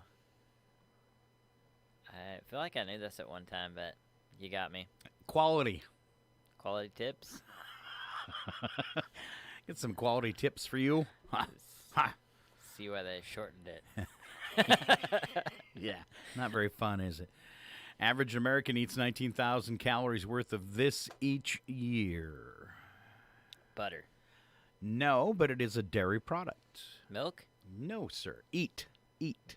I feel like I knew this at one time, but you got me. Quality. Quality tips? Get some quality tips for you. Ha. Ha. See why they shortened it. Yeah, not very fun, is it? Average American eats 19,000 calories worth of this each year. Butter. No, but it is a dairy product. Milk? No, sir. Eat. Eat.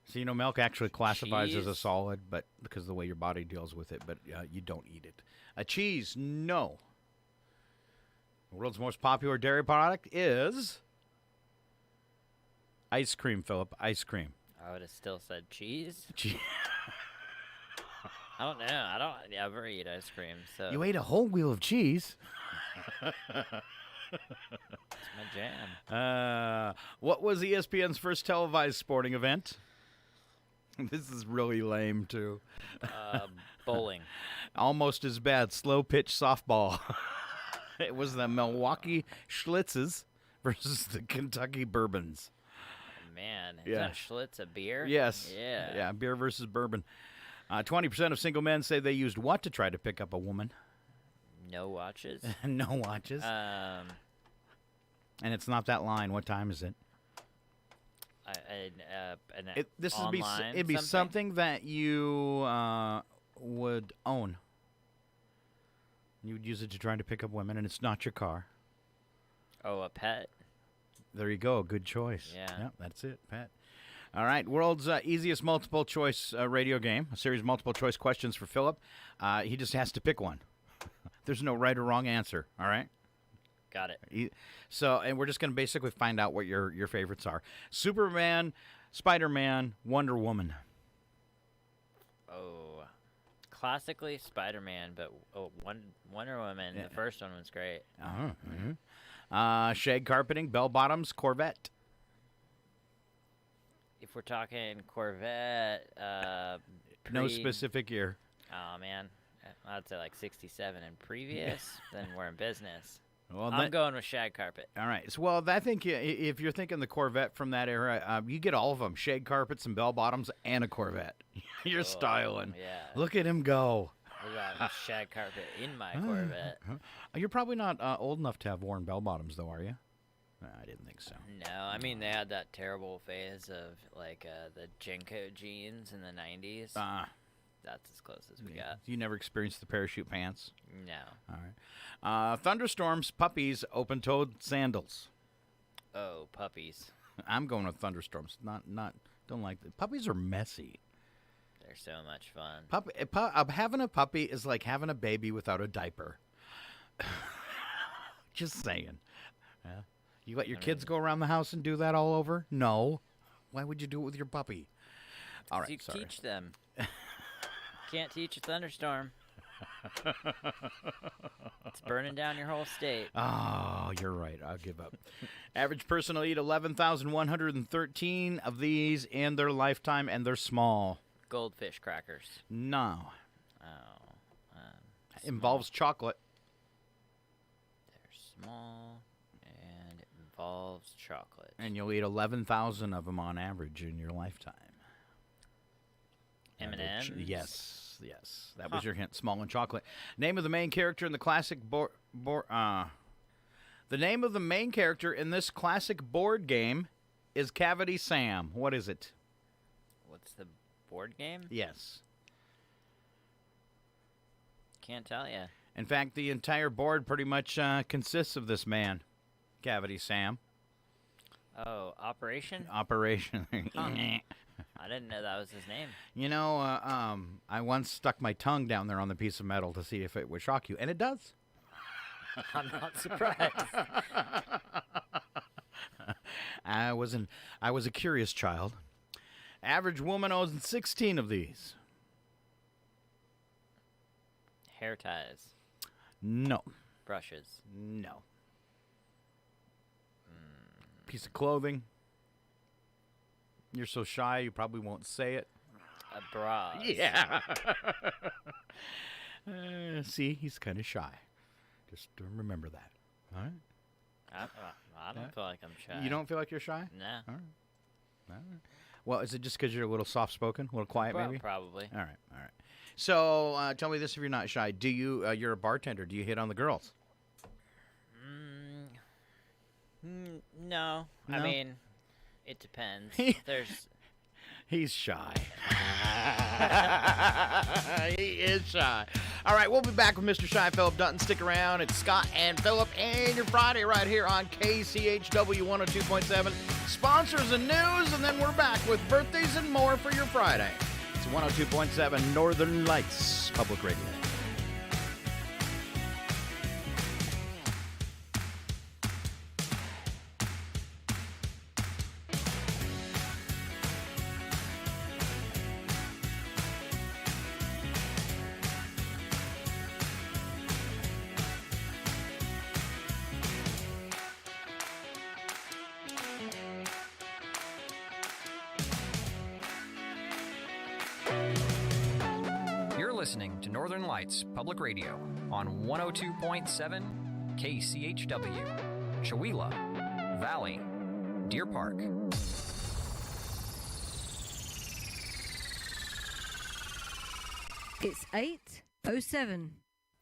So, milk actually classifies as a Cheese? solid, but because of the way your body deals with it, but you don't eat it. A cheese? No. The world's most popular dairy product is ice cream, Philip. Ice cream. I would have still said cheese. Cheese. I don't know. I don't ever eat ice cream, so You ate a whole wheel of cheese. it's my jam. What was ESPN's first televised sporting event? This is really lame, too. Bowling. Almost as bad. Slow pitch softball. It was the Milwaukee Schlitzes versus the Kentucky Bourbons. Man, is Yeah. that Schlitz a beer? Yes. Yeah. Yeah, beer versus bourbon. 20% of single men say they used what to try to pick up a woman? No watches. No watches. And it's not that line. What time is it? This would be online it'd be something that you would own. You would use it to try to pick up women, and it's not your car. Oh, a pet. There you go. Good choice. Yeah. Yep, that's it, Pat. All right, world's easiest multiple choice radio game. A series of multiple choice questions for Philip. He just has to pick one. There's no right or wrong answer. All right. Got it. And we're just going to basically find out what your favorites are. Superman, Spider-Man, Wonder Woman. Oh, classically Spider-Man, but Wonder Woman. Yeah. The first one was great. Shag carpeting, bell bottoms, Corvette. If we're talking Corvette, No specific year. Oh man, I'd say like 67 and previous. Then we're in business. Well, I'm going with shag carpet. All right. So, well, I think if you're thinking the Corvette from that era, you get all of them: shag carpets and bell bottoms, and a Corvette. You're styling. Yeah. Look at him go. We got shag carpet in my Corvette. You're probably not old enough to have worn bell bottoms, though, are you? I didn't think so. No, I mean they had that terrible phase of like the Jenko jeans in the 90s. That's as close as we got. You never experienced the parachute pants? No. All right. Thunderstorms, puppies, open-toed sandals. Oh, puppies. I'm going with thunderstorms. Don't like the puppies are messy. They're so much fun. Having a puppy is like having a baby without a diaper. Just saying. Yeah. You let your kids go around the house and do that all over? No. Why would you do it with your puppy? All right, You sorry. teach them. Can't teach a thunderstorm. It's burning down your whole state. Oh, you're right. I'll give up. Average person will eat 11,113 of these in their lifetime, and they're small. Goldfish crackers. No. Oh. Involves chocolate. They're small, and it involves chocolate. And you'll eat 11,000 of them on average in your lifetime. M&M's? Yes. That was your hint. Small and chocolate. Name of the main character in the classic the name of the main character in this classic board game is Cavity Sam. What is it? What's the board game? Yes. Can't tell you. In fact, the entire board pretty much consists of this man, Cavity Sam. Oh, Operation? Operation. I didn't know that was his name. I once stuck my tongue down there on the piece of metal to see if it would shock you, and it does. I'm not surprised. I was a curious child. Average woman owns 16 of these. Hair ties. No. Brushes. No. Piece of clothing. You're so shy, you probably won't say it. A bra. Yeah. See, he's kind of shy. Just remember that. All right? I don't feel like I'm shy. You don't feel like you're shy? No. All right. Well, is it just because you're a little soft-spoken, a little quiet, maybe? Probably. All right. So tell me this: if you're not shy, do you? You're a bartender. Do you hit on the girls? No. I No? mean, it depends. He's shy. He is shy. All right, we'll be back with Mr. Shy Philip Dutton. Stick around. It's Scott and Philip and your Friday right here on KCHW 102.7. Sponsors and news, and then we're back with birthdays and more for your Friday. It's 102.7 Northern Lights Public Radio. Listening to Northern Lights Public Radio on 102.7 KCHW, Chewelah Valley, Deer Park. It's 8:07.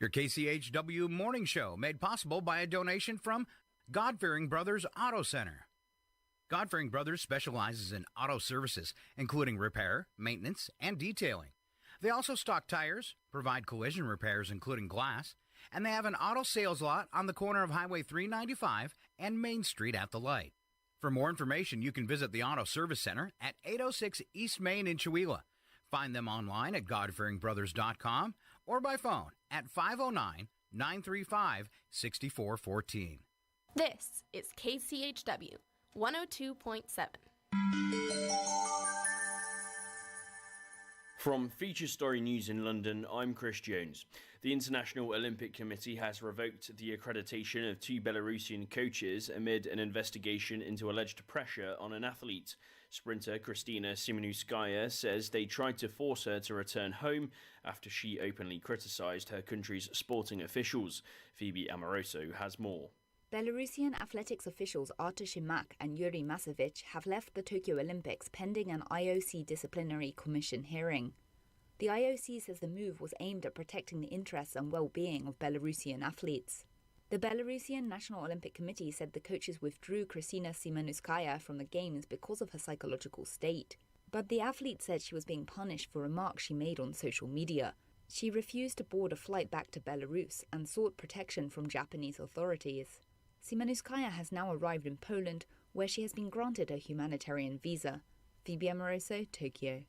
Your KCHW morning show made possible by a donation from God-Fearing Brothers Auto Center. God-Fearing Brothers specializes in auto services, including repair, maintenance, and detailing. They also stock tires, provide collision repairs including glass, and they have an auto sales lot on the corner of Highway 395 and Main Street at the light. For more information, you can visit the Auto Service Center at 806 East Main in Chewelah. Find them online at godfearingbrothers.com or by phone at 509-935-6414. This is KCHW 102.7. From Feature Story News in London, I'm Chris Jones. The International Olympic Committee has revoked the accreditation of 2 Belarusian coaches amid an investigation into alleged pressure on an athlete. Sprinter Kristina Simonouskaya says they tried to force her to return home after she openly criticised her country's sporting officials. Phoebe Amoroso has more. Belarusian athletics officials Artur Shimak and Yuri Masevich have left the Tokyo Olympics pending an IOC disciplinary commission hearing. The IOC says the move was aimed at protecting the interests and well-being of Belarusian athletes. The Belarusian National Olympic Committee said the coaches withdrew Kristina Simonouskaya from the Games because of her psychological state. But the athlete said she was being punished for remarks she made on social media. She refused to board a flight back to Belarus and sought protection from Japanese authorities. Simonouskaya has now arrived in Poland, where she has been granted a humanitarian visa. Phoebe Amoroso, Tokyo.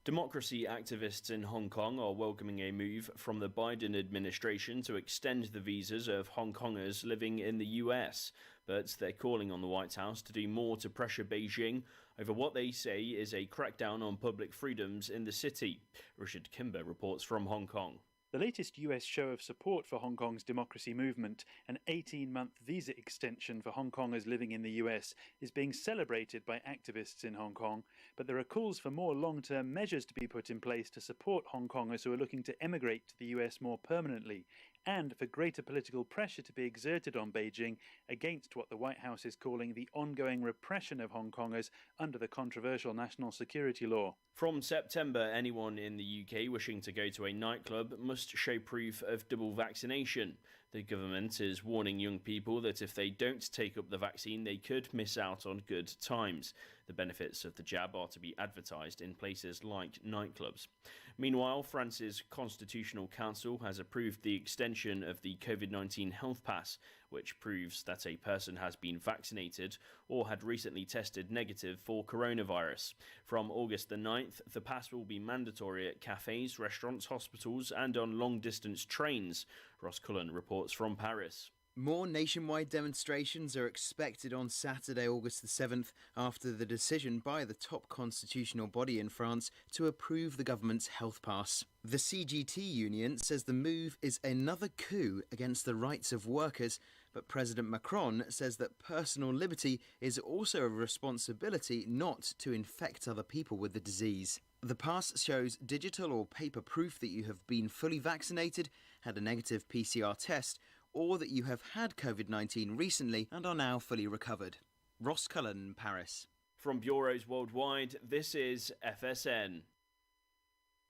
Democracy activists in Hong Kong are welcoming a move from the Biden administration to extend the visas of Hong Kongers living in the US, but they're calling on the White House to do more to pressure Beijing over what they say is a crackdown on public freedoms in the city. Richard Kimber reports from Hong Kong. The latest US show of support for Hong Kong's democracy movement, an 18-month visa extension for Hong Kongers living in the US, is being celebrated by activists in Hong Kong, but there are calls for more long-term measures to be put in place to support Hong Kongers who are looking to emigrate to the US more permanently, and for greater political pressure to be exerted on Beijing against what the White House is calling the ongoing repression of Hong Kongers under the controversial national security law. From September, anyone in the UK wishing to go to a nightclub must show proof of double vaccination. The government is warning young people that if they don't take up the vaccine, they could miss out on good times. The benefits of the jab are to be advertised in places like nightclubs. Meanwhile, France's Constitutional Council has approved the extension of the COVID-19 health pass, which proves that a person has been vaccinated or had recently tested negative for coronavirus. From August the 9th, the pass will be mandatory at cafes, restaurants, hospitals and on long-distance trains. Ross Cullen reports from Paris. More nationwide demonstrations are expected on Saturday, August the 7th, after the decision by the top constitutional body in France to approve the government's health pass. The CGT union says the move is another coup against the rights of workers, but President Macron says that personal liberty is also a responsibility not to infect other people with the disease. The pass shows digital or paper proof that you have been fully vaccinated, had a negative PCR test, or that you have had COVID-19 recently and are now fully recovered. Ross Cullen, Paris. From bureaus worldwide, this is FSN.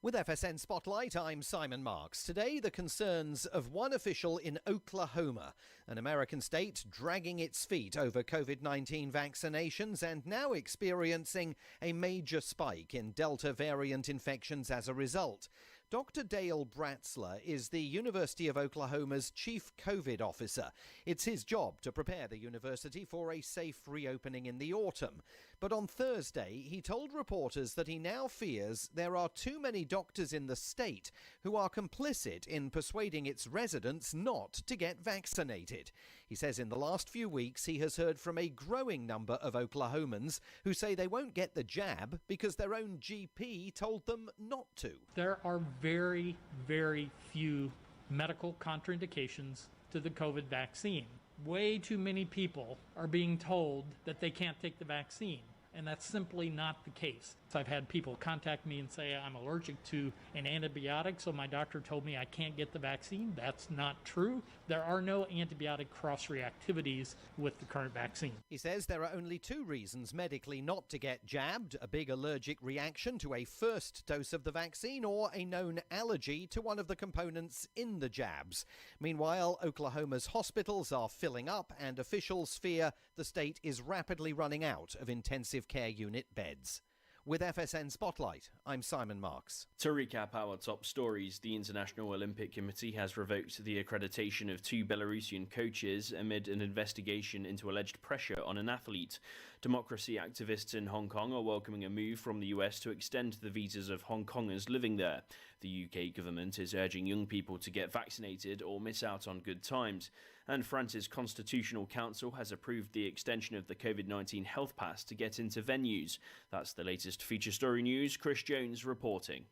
With FSN Spotlight, I'm Simon Marks. Today, the concerns of one official in Oklahoma, an American state dragging its feet over COVID-19 vaccinations and now experiencing a major spike in Delta variant infections as a result. Dr. Dale Bratzler is the University of Oklahoma's chief COVID officer. It's his job to prepare the university for a safe reopening in the autumn. But on Thursday, he told reporters that he now fears there are too many doctors in the state who are complicit in persuading its residents not to get vaccinated. He says in the last few weeks he has heard from a growing number of Oklahomans who say they won't get the jab because their own GP told them not to. There are very, very few medical contraindications to the COVID vaccine. Way too many people are being told that they can't take the vaccine, and that's simply not the case. So I've had people contact me and say, I'm allergic to an antibiotic, so my doctor told me I can't get the vaccine. That's not true. There are no antibiotic cross-reactivities with the current vaccine. He says there are only two reasons medically not to get jabbed: a big allergic reaction to a first dose of the vaccine or a known allergy to one of the components in the jabs. Meanwhile, Oklahoma's hospitals are filling up and officials fear the state is rapidly running out of intensive care unit beds. With FSN Spotlight, I'm Simon Marks. To recap our top stories, the International Olympic Committee has revoked the accreditation of two Belarusian coaches amid an investigation into alleged pressure on an athlete. Democracy activists in Hong Kong are welcoming a move from the US to extend the visas of Hong Kongers living there. The UK government is urging young people to get vaccinated or miss out on good times. And France's Constitutional Council has approved the extension of the COVID-19 health pass to get into venues. That's the latest feature story news. Chris Jones reporting.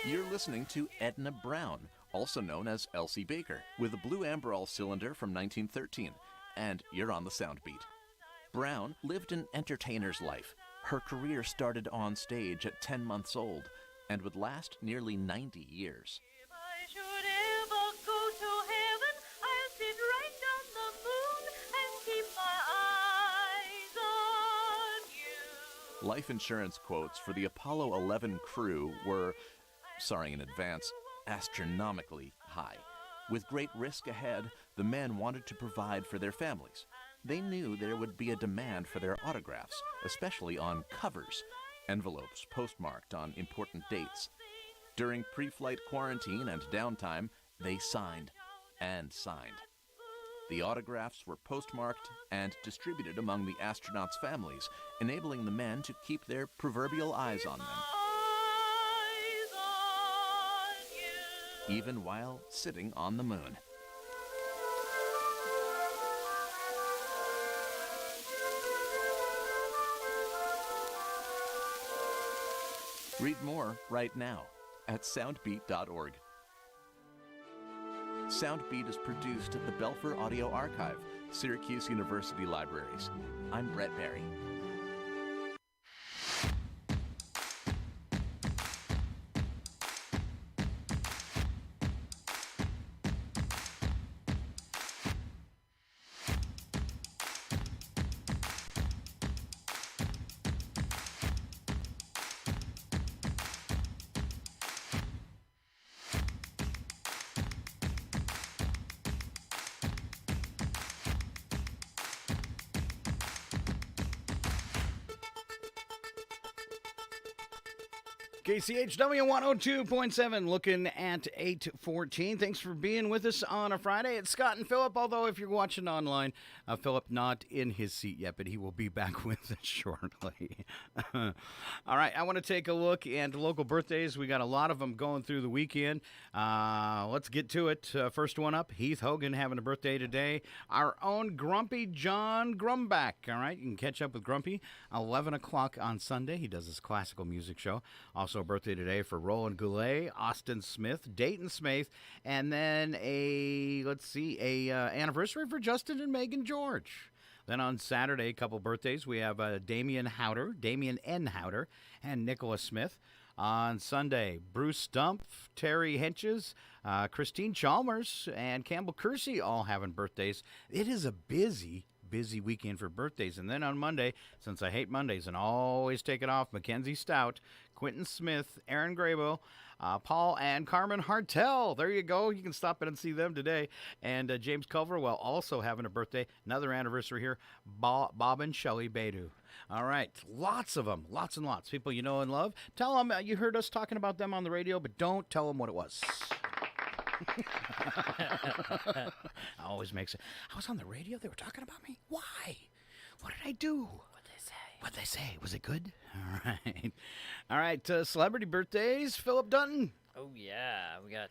You're listening to Edna Brown, also known as Elsie Baker, with a blue amberol cylinder from 1913, and you're on the Soundbeat. Brown lived an entertainer's life. Her career started on stage at 10 months old and would last nearly 90 years. Life insurance quotes for the Apollo 11 crew were, sorry in advance, astronomically high. With great risk ahead, the men wanted to provide for their families. They knew there would be a demand for their autographs, especially on covers, envelopes postmarked on important dates. During pre-flight quarantine and downtime, they signed and signed. The autographs were postmarked and distributed among the astronauts' families, enabling the men to keep their proverbial eyes on them, even while sitting on the moon. Read more right now at soundbeat.org. Soundbeat is produced at the Belfer Audio Archive, Syracuse University Libraries. I'm Brett Barry. KCHW 102.7, looking at 8:14. Thanks for being with us on a Friday. It's Scott and Philip, although if you're watching online, Philip not in his seat yet, but he will be back with us shortly. All right, I want to take a look at local birthdays. We got a lot of them going through the weekend. Let's get to it. First one up, Heath Hogan having a birthday today. Our own Grumpy John Grumback. All right, you can catch up with Grumpy 11 o'clock on Sunday. He does his classical music show. Also a birthday today for Roland Goulet, Austin Smith, Dayton Smith, and then a anniversary for Justin and Megan George. Then on Saturday, a couple birthdays. We have Damian N. Howder, and Nicholas Smith. On Sunday, Bruce Stump, Terry Henches, Christine Chalmers, and Campbell Kersey all having birthdays. It is a busy weekend for birthdays. And then on Monday, since I hate Mondays and always take it off, Mackenzie Stout, Quentin Smith, Aaron Grable, Paul and Carmen Hartel. There you go. You can stop in and see them today. And James Culverwell also having a birthday. Another anniversary here. Bob and Shelley Beidou. All right. Lots of them. Lots and lots. People you know and love. Tell them you heard us talking about them on the radio, but don't tell them what it was. Always makes it. I was on the radio. They were talking about me. Why? What did I do? What'd they say? Was it good? All right. All right. Celebrity birthdays. Philip Dutton. Oh, yeah. We got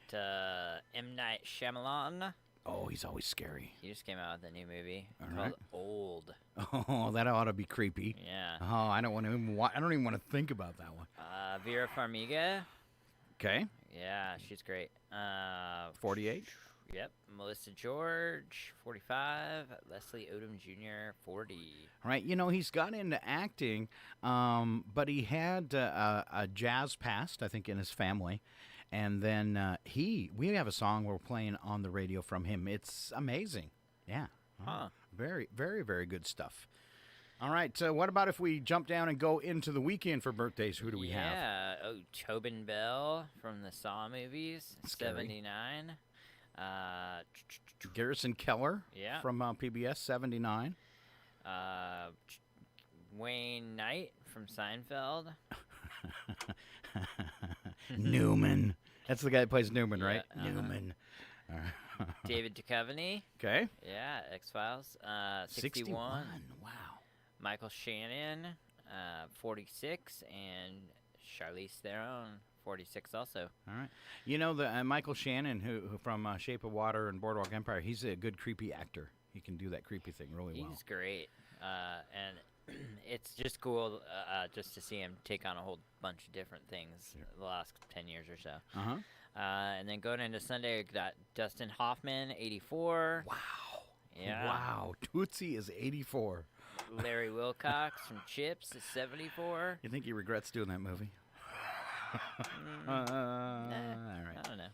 M. Night Shyamalan. Oh, he's always scary. He just came out with a new movie called right. Old. Oh, that ought to be creepy. Yeah. Oh, I don't even want to think about that one. Vera Farmiga. Okay. Yeah, she's great. 48. Yep. Melissa George, 45. Leslie Odom Jr., 40. All right. You know, he's got into acting, but he had a jazz past, I think, in his family. And then we have a song we're playing on the radio from him. It's amazing. Yeah. Huh. Very, very, very good stuff. All right. What about if we jump down and go into the weekend for birthdays? Who do we have? Yeah. Oh, Tobin Bell from the Saw movies, Scary. 79. Garrison Keller from PBS, 79. Wayne Knight from Seinfeld. Newman. That's the guy that plays Newman, Yeah, right? Newman. David Duchovny. Okay. Yeah, X-Files. 61. Wow. Michael Shannon, 46, and Charlize Theron, 46 also. All right. You know, the Michael Shannon, who from Shape of Water and Boardwalk Empire, he's a good creepy actor. He can do that creepy thing really well. He's great. And it's just cool just to see him take on a whole bunch of different things the last 10 years or so. Uh-huh. And then going into Sunday, we got Dustin Hoffman, 84. Wow. Yeah. Wow. Tootsie is 84. Larry Wilcox from Chips is 74. You think he regrets doing that movie? All right. I don't know.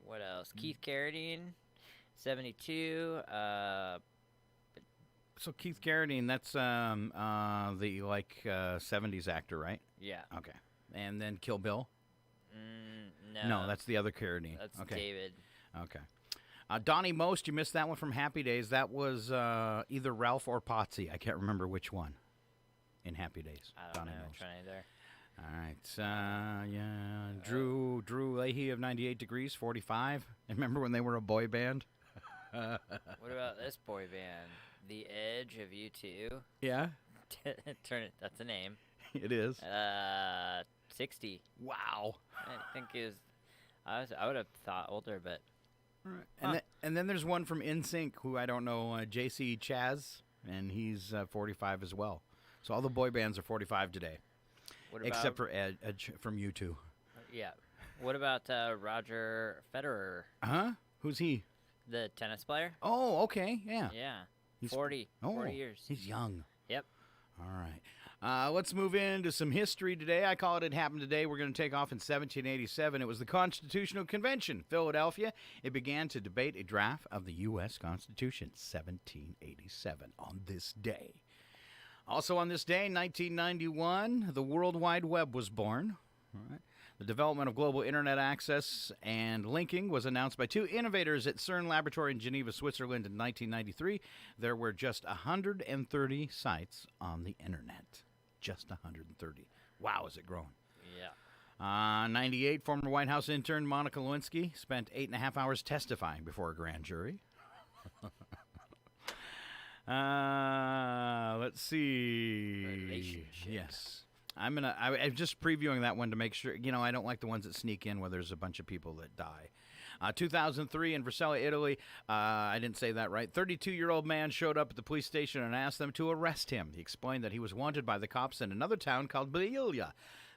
What else? Keith Carradine, 72. So Keith Carradine, that's the 70s actor, right? Yeah. Okay. And then Kill Bill? No. No, that's the other Carradine. That's okay. David. Okay. Donnie Most, you missed that one from Happy Days. That was either Ralph or Potsy. I can't remember which one in Happy Days. I don't know which one either. All right. Drew Leahy of 98 Degrees, 45. Remember when they were a boy band? What about this boy band? The Edge of U2. Yeah. That's a name. It is. 60. Wow. I think it was. I would have thought older, but. All right. And then there's one from NSYNC who I don't know, JC Chaz, and he's 45 as well. So all the boy bands are 45 today. What about, except for Edge from U2. Yeah. What about Roger Federer? Huh? Who's he? The tennis player? Oh, okay. Yeah. Yeah. He's 40 years. He's young. Yep. All right. Let's move into some history today. I call it Happened Today. We're going to take off in 1787. It was the Constitutional Convention, Philadelphia. It began to debate a draft of the U.S. Constitution, 1787, on this day. Also on this day, 1991, the World Wide Web was born. All right. The development of global internet access and linking was announced by two innovators at CERN Laboratory in Geneva, Switzerland in 1993. There were just 130 sites on the internet. Just 130. Wow, is it growing? Yeah. 98, former White House intern Monica Lewinsky spent 8.5 hours testifying before a grand jury. Let's see. Yes. I'm just previewing that one to make sure, I don't like the ones that sneak in where there's a bunch of people that die. 2003 in Versailles, Italy, I didn't say that right. 32-year-old man showed up at the police station and asked them to arrest him. He explained that he was wanted by the cops in another town called Baiulia.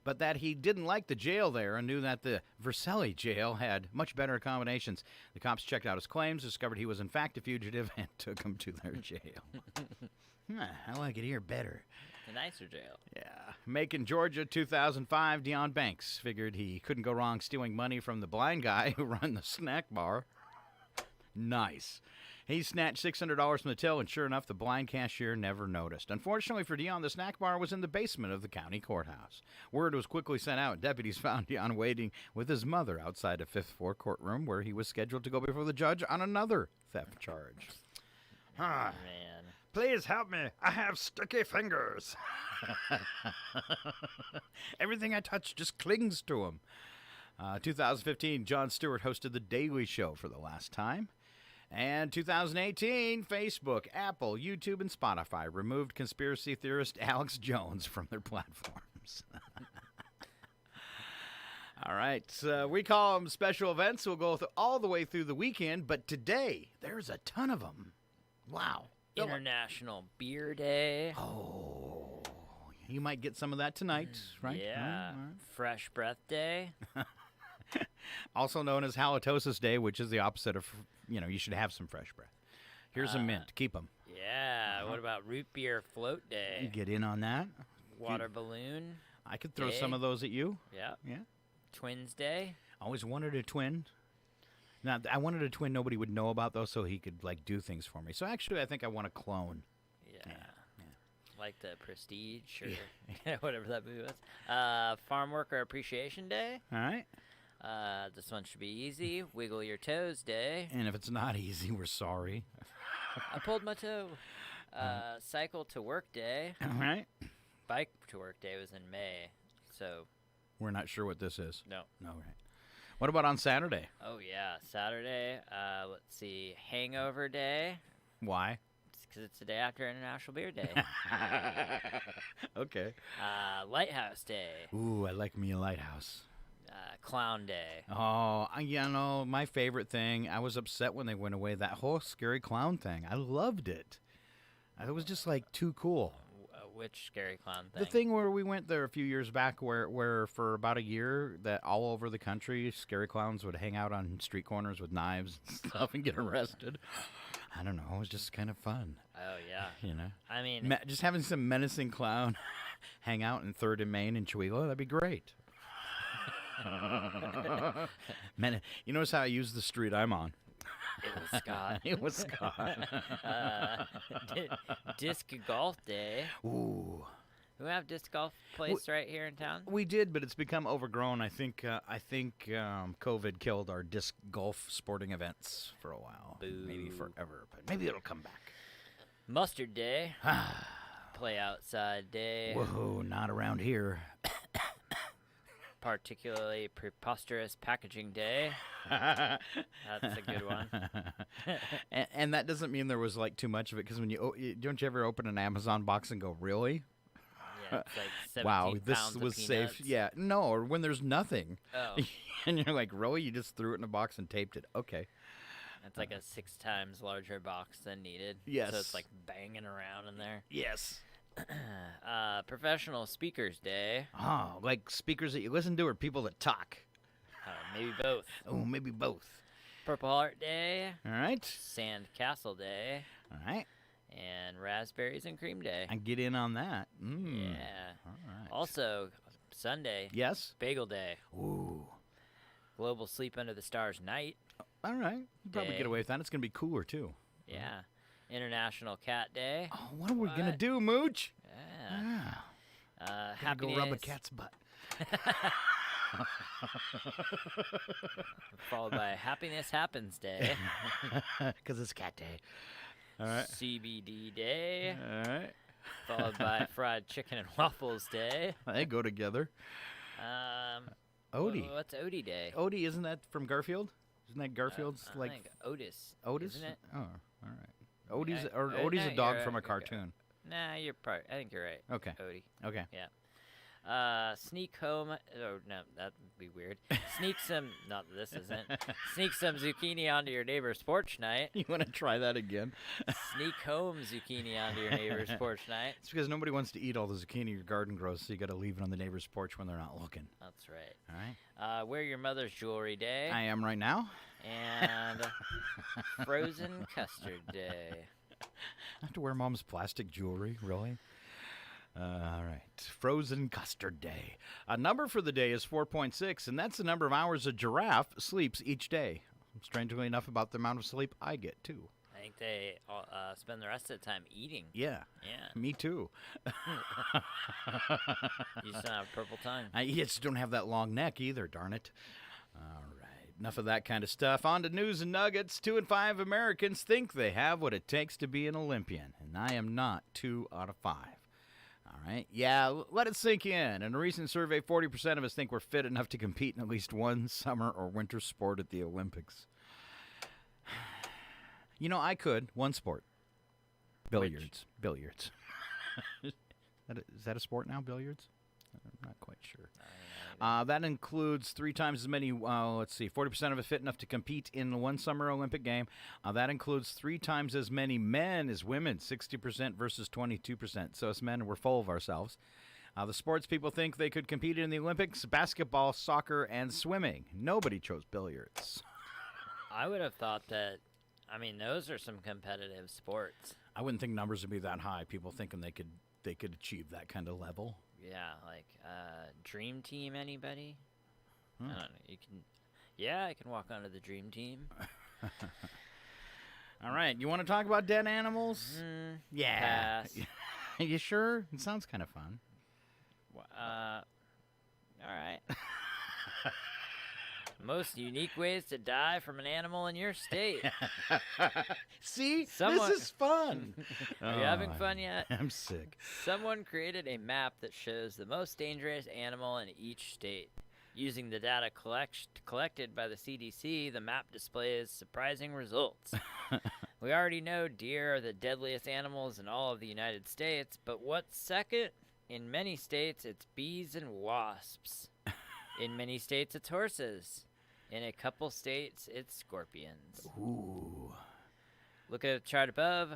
but that he didn't like the jail there and knew that the Vercelli jail had much better accommodations. The cops checked out his claims, discovered he was in fact a fugitive, and took him to their jail. I like it here better. A nicer jail. Yeah. Macon, Georgia, 2005, Deion Banks figured he couldn't go wrong stealing money from the blind guy who ran the snack bar. Nice. He snatched $600 from the till, and sure enough, the blind cashier never noticed. Unfortunately for Deion, the snack bar was in the basement of the county courthouse. Word was quickly sent out. Deputies found Deion waiting with his mother outside a fifth-floor courtroom where he was scheduled to go before the judge on another theft charge. Man. Please help me. I have sticky fingers. Everything I touch just clings to them. 2015, Jon Stewart hosted The Daily Show for the last time. And 2018, Facebook, Apple, YouTube, and Spotify removed conspiracy theorist Alex Jones from their platforms. All right, we call them special events. We'll go all the way through the weekend, but today, there's a ton of them. Wow. International Beer Day. Oh, you might get some of that tonight, right? Yeah. All right. Fresh Breath Day. Also known as Halitosis Day, which is the opposite of, you should have some fresh breath. Here's a mint. Keep them. Yeah. What about Root Beer Float Day? Get in on that. Water Balloon. I could throw some of those at you. Yeah. Yeah. Twins Day. Always wanted a twin. Now, I wanted a twin nobody would know about, though, so he could, do things for me. So, actually, I think I want a clone. Yeah. Like the Prestige or whatever that movie was. Farm Worker Appreciation Day. All right. This one should be easy. Wiggle Your Toes Day. And if it's not easy, we're sorry. I pulled my toe. Cycle to Work Day. All right. Bike to Work Day was in May, so. We're not sure what this is. No. All right. What about on Saturday? Oh, yeah. Saturday, let's see. Hangover Day. Why? Because it's the day after International Beer Day. Okay. Lighthouse Day. Ooh, I like me a lighthouse. Clown Day. Oh, my favorite thing, I was upset when they went away, that whole scary clown thing. I loved it. It was just, too cool. Which scary clown thing? The thing where we went there a few years back where for about a year that all over the country, scary clowns would hang out on street corners with knives and stuff and get arrested. I don't know. It was just kind of fun. Oh, yeah. I mean. Just having some menacing clown hang out in 3rd and Main in Chihuahua, that'd be great. You notice how I use the street I'm on? It was Scott. Disc Golf Day. Ooh. Do we have disc golf place right here in town? We did, but it's become overgrown. I think COVID killed our disc golf sporting events for a while. Boo. Maybe forever, but maybe it'll come back. Mustard Day. Play Outside Day. Whoa, not around here. Particularly Preposterous Packaging Day. That's a good one. and that doesn't mean there was too much of it, because when don't you ever open an Amazon box and go, really? Yeah, it's 17 wow, this pounds was of safe. peanuts. Yeah, no, or when there's nothing. Oh. And you're like, really? You just threw it in a box and taped it? Okay. It's a 6 times larger box than needed. Yes. So it's banging around in there. Yes. Professional Speakers Day. Oh, speakers that you listen to or people that talk? Maybe both. Oh, maybe both. Purple Heart Day. All right. Sand Castle Day. All right. And Raspberries and Cream Day. I get in on that. Yeah. All right. Also, Sunday. Yes. Bagel Day. Ooh. Global Sleep Under the Stars Night. All right. You probably get away with that. It's going to be cooler, too. Yeah. International Cat Day. Oh, what are we going to do, Mooch? Yeah. Go rub a cat's butt. Followed by Happiness Happens Day. Because it's Cat Day. All right. CBD Day. All right. Followed by Fried Chicken and Waffles Day. They go together. Odie. What's Odie Day? Odie, isn't that from Garfield? Isn't that Garfield's I think Otis. Otis? Isn't it? Oh, all right. Odie's a dog from a cartoon. Nah, I think you're right. Okay. Odie. Okay. Yeah. Sneak home. Oh, no, that'd be weird. Sneak some. No, this isn't. Sneak some zucchini onto your neighbor's porch night. You want to try that again? Sneak home zucchini onto your neighbor's porch night. It's because nobody wants to eat all the zucchini your garden grows, so you got to leave it on the neighbor's porch when they're not looking. That's right. All right. Wear your mother's jewelry day. I am right now. And frozen custard day. I have to wear Mom's plastic jewelry, really? All right. Frozen custard day. A number for the day is 4.6, and that's the number of hours a giraffe sleeps each day. Strangely enough, about the amount of sleep I get, too. I think they spend the rest of the time eating. Yeah. Yeah. Me, too. You just don't have purple tongue. I just don't have that long neck either, darn it. All right. Enough of that kind of stuff. On to news and nuggets. 2 in 5 Americans think they have what it takes to be an Olympian, and I am not 2 out of 5. All right. Yeah, let it sink in. In a recent survey, 40% of us think we're fit enough to compete in at least one summer or winter sport at the Olympics. You know, I could. One sport. Billiards. Billiards. Is that a sport now, billiards? I'm not quite sure. That includes 3 times as many, 40% of us fit enough to compete in one summer Olympic game. That includes 3 times as many men as women, 60% versus 22%. So us men, we're full of ourselves. The sports people think they could compete in the Olympics: basketball, soccer, and swimming. Nobody chose billiards. I would have thought that, those are some competitive sports. I wouldn't think numbers would be that high, people thinking they could achieve that kind of level. Yeah, like Dream Team, anybody? Hmm. I don't know. I can walk onto the Dream Team. All right, you want to talk about dead animals? Yeah. Pass. Are you sure? It sounds kind of fun. All right. Most unique ways to die from an animal in your state. See? This is fun. Are you having fun yet? I'm sick. Someone created a map that shows the most dangerous animal in each state. Using the data collected by the CDC, the map displays surprising results. We already know deer are the deadliest animals in all of the United States, but what's second? In many states, it's bees and wasps. In many states, it's horses. In a couple states, it's scorpions. Ooh. Look at the chart above.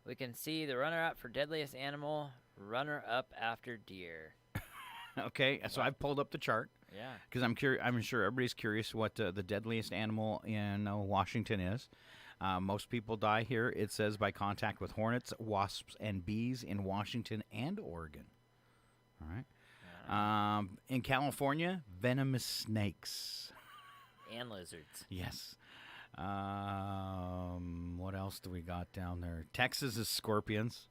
We can see the runner-up for deadliest animal, runner-up after deer. Okay, so I've pulled up the chart. Yeah. Because I'm sure everybody's curious what the deadliest animal in Washington is. Most people die here, it says, by contact with hornets, wasps, and bees in Washington and Oregon. All right. In California, venomous snakes. And lizards. Yes. What else do we got down there? Texas is scorpions.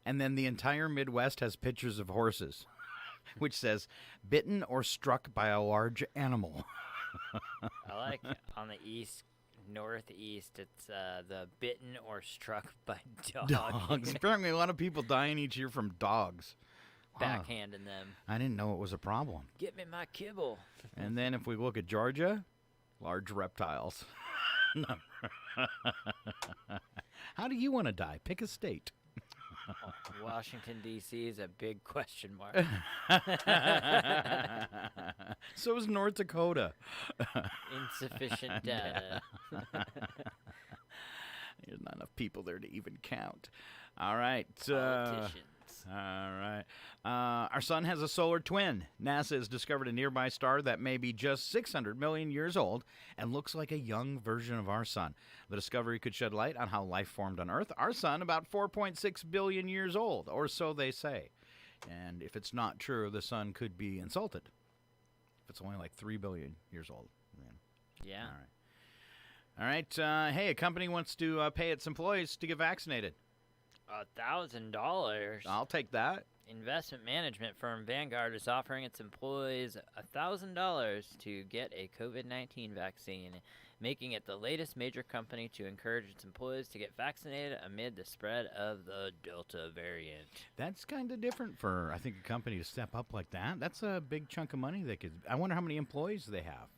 And then the entire Midwest has pictures of horses, which says, bitten or struck by a large animal. I like on the northeast, it's the bitten or struck by Dogs. Apparently a lot of people dying each year from dogs. Backhanding them. I didn't know it was a problem. Get me my kibble. And then if we look at Georgia, large reptiles. How do you want to die? Pick a state. Washington, D.C. is a big question mark. So is North Dakota. Insufficient data. There's not enough people there to even count. All right. Politicians. All right. Our sun has a solar twin. NASA has discovered a nearby star that may be just 600 million years old and looks like a young version of our sun. The discovery could shed light on how life formed on Earth. Our sun about 4.6 billion years old, or so they say. And if it's not true, the sun could be insulted. If it's only like 3 billion years old. Yeah. All right. Hey, a company wants to pay its employees to get vaccinated. $1,000. I'll take that. Investment management firm Vanguard is offering its employees $1,000 to get a COVID-19 vaccine, making it the latest major company to encourage its employees to get vaccinated amid the spread of the Delta variant. That's kind of different for, I think, a company to step up like that. That's a big chunk of money they could. I wonder how many employees they have,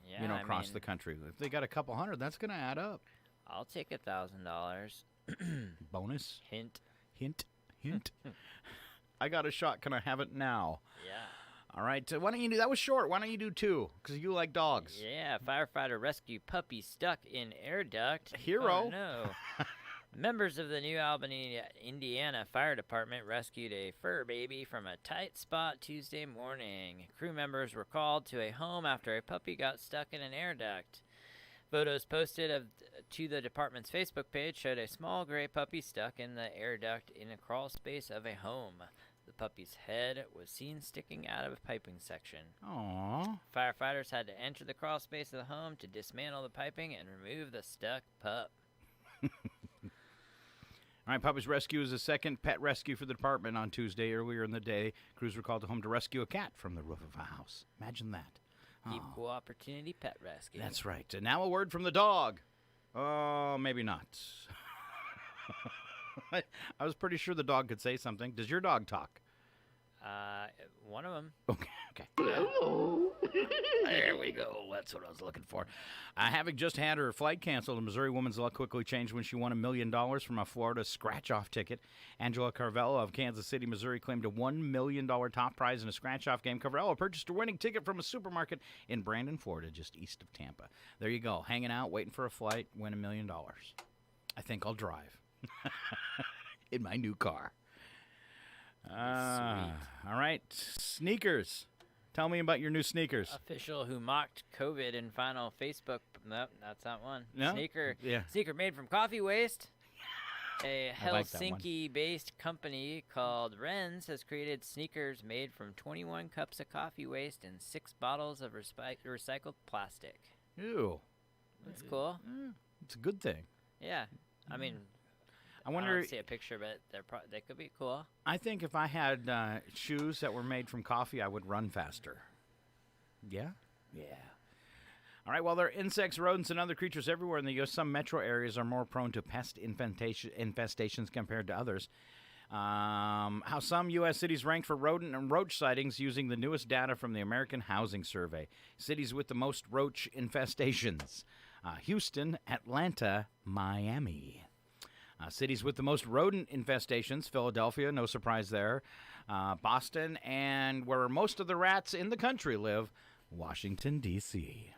across the country. If they got a couple hundred, that's going to add up. I'll take $1,000. Bonus. Hint. Hint. I got a shot. Can I have it now? Yeah. All right. Why don't you do, that was short. Why don't you do 2? Because you like dogs. Yeah, firefighter rescue puppy stuck in air duct. Hero. Oh, no. Members of the New Albany, Indiana Fire Department rescued a fur baby from a tight spot Tuesday morning. Crew members were called to a home after a puppy got stuck in an air duct. Photos posted to the department's Facebook page showed a small gray puppy stuck in the air duct in a crawl space of a home. The puppy's head was seen sticking out of a piping section. Aww. Firefighters had to enter the crawl space of the home to dismantle the piping and remove the stuck pup. All right, Puppy's Rescue is the second pet rescue for the department on Tuesday. Earlier in the day, crews were called to home to rescue a cat from the roof of a house. Imagine that. Equal opportunity pet rescue. That's right. And now a word from the dog. Oh, maybe not. I was pretty sure the dog could say something. Does your dog talk? One of them. Okay. Hello. There we go. That's what I was looking for. Having just had her flight canceled, a Missouri woman's luck quickly changed when she won $1 million from a Florida scratch-off ticket. Angela Carvello of Kansas City, Missouri, claimed a $1 million top prize in a scratch-off game. Carvello purchased a winning ticket from a supermarket in Brandon, Florida, just east of Tampa. There you go. Hanging out, waiting for a flight, win $1 million. I think I'll drive in my new car. Sweet. All right. Sneakers. Tell me about your new sneakers. Official who mocked COVID in final Facebook. Nope, that's not one. No? Sneaker. Yeah. Sneaker made from coffee waste. A I like that one. Helsinki-based company called Renz has created sneakers made from 21 cups of coffee waste and 6 bottles of recycled plastic. Ew. That's cool. It's a good thing. Yeah. I mean, I wonder. I don't see a picture, but they could be cool. I think if I had shoes that were made from coffee, I would run faster. Yeah? Yeah. All right, well, there are insects, rodents, and other creatures everywhere in the U.S. Some metro areas are more prone to pest infestations compared to others. How some U.S. cities ranked for rodent and roach sightings using the newest data from the American Housing Survey. Cities with the most roach infestations. Houston, Atlanta, Miami. Cities with the most rodent infestations, Philadelphia, no surprise there, Boston, and where most of the rats in the country live, Washington, D.C.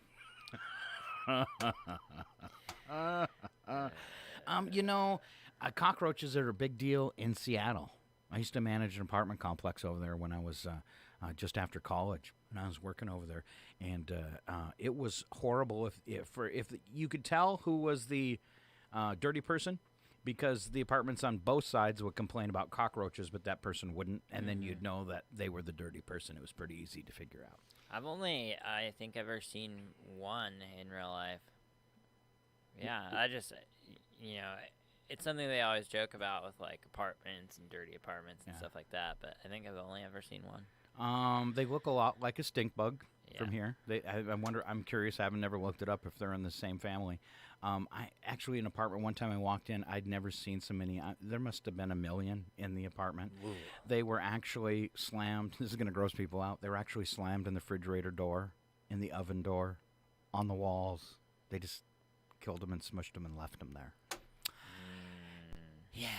Cockroaches are a big deal in Seattle. I used to manage an apartment complex over there when I was just after college, and I was working over there, and it was horrible if you could tell who was the dirty person, because the apartments on both sides would complain about cockroaches, but that person wouldn't, and then you'd know that they were the dirty person. It was pretty easy to figure out. I've only, I think, ever seen one in real life. Yeah, I just, it's something they always joke about with, like, apartments and dirty apartments and stuff like that, but I think I've only ever seen one. They look a lot like a stink bug from here. I'm curious. I haven't never looked it up if they're in the same family. I actually, an apartment, one time I walked in, I'd never seen so many. There must have been 1 million in the apartment. Ooh. They were actually slammed. This is going to gross people out. They were actually slammed in the refrigerator door, in the oven door, on the walls. They just killed them and smushed them and left them there. Yeah.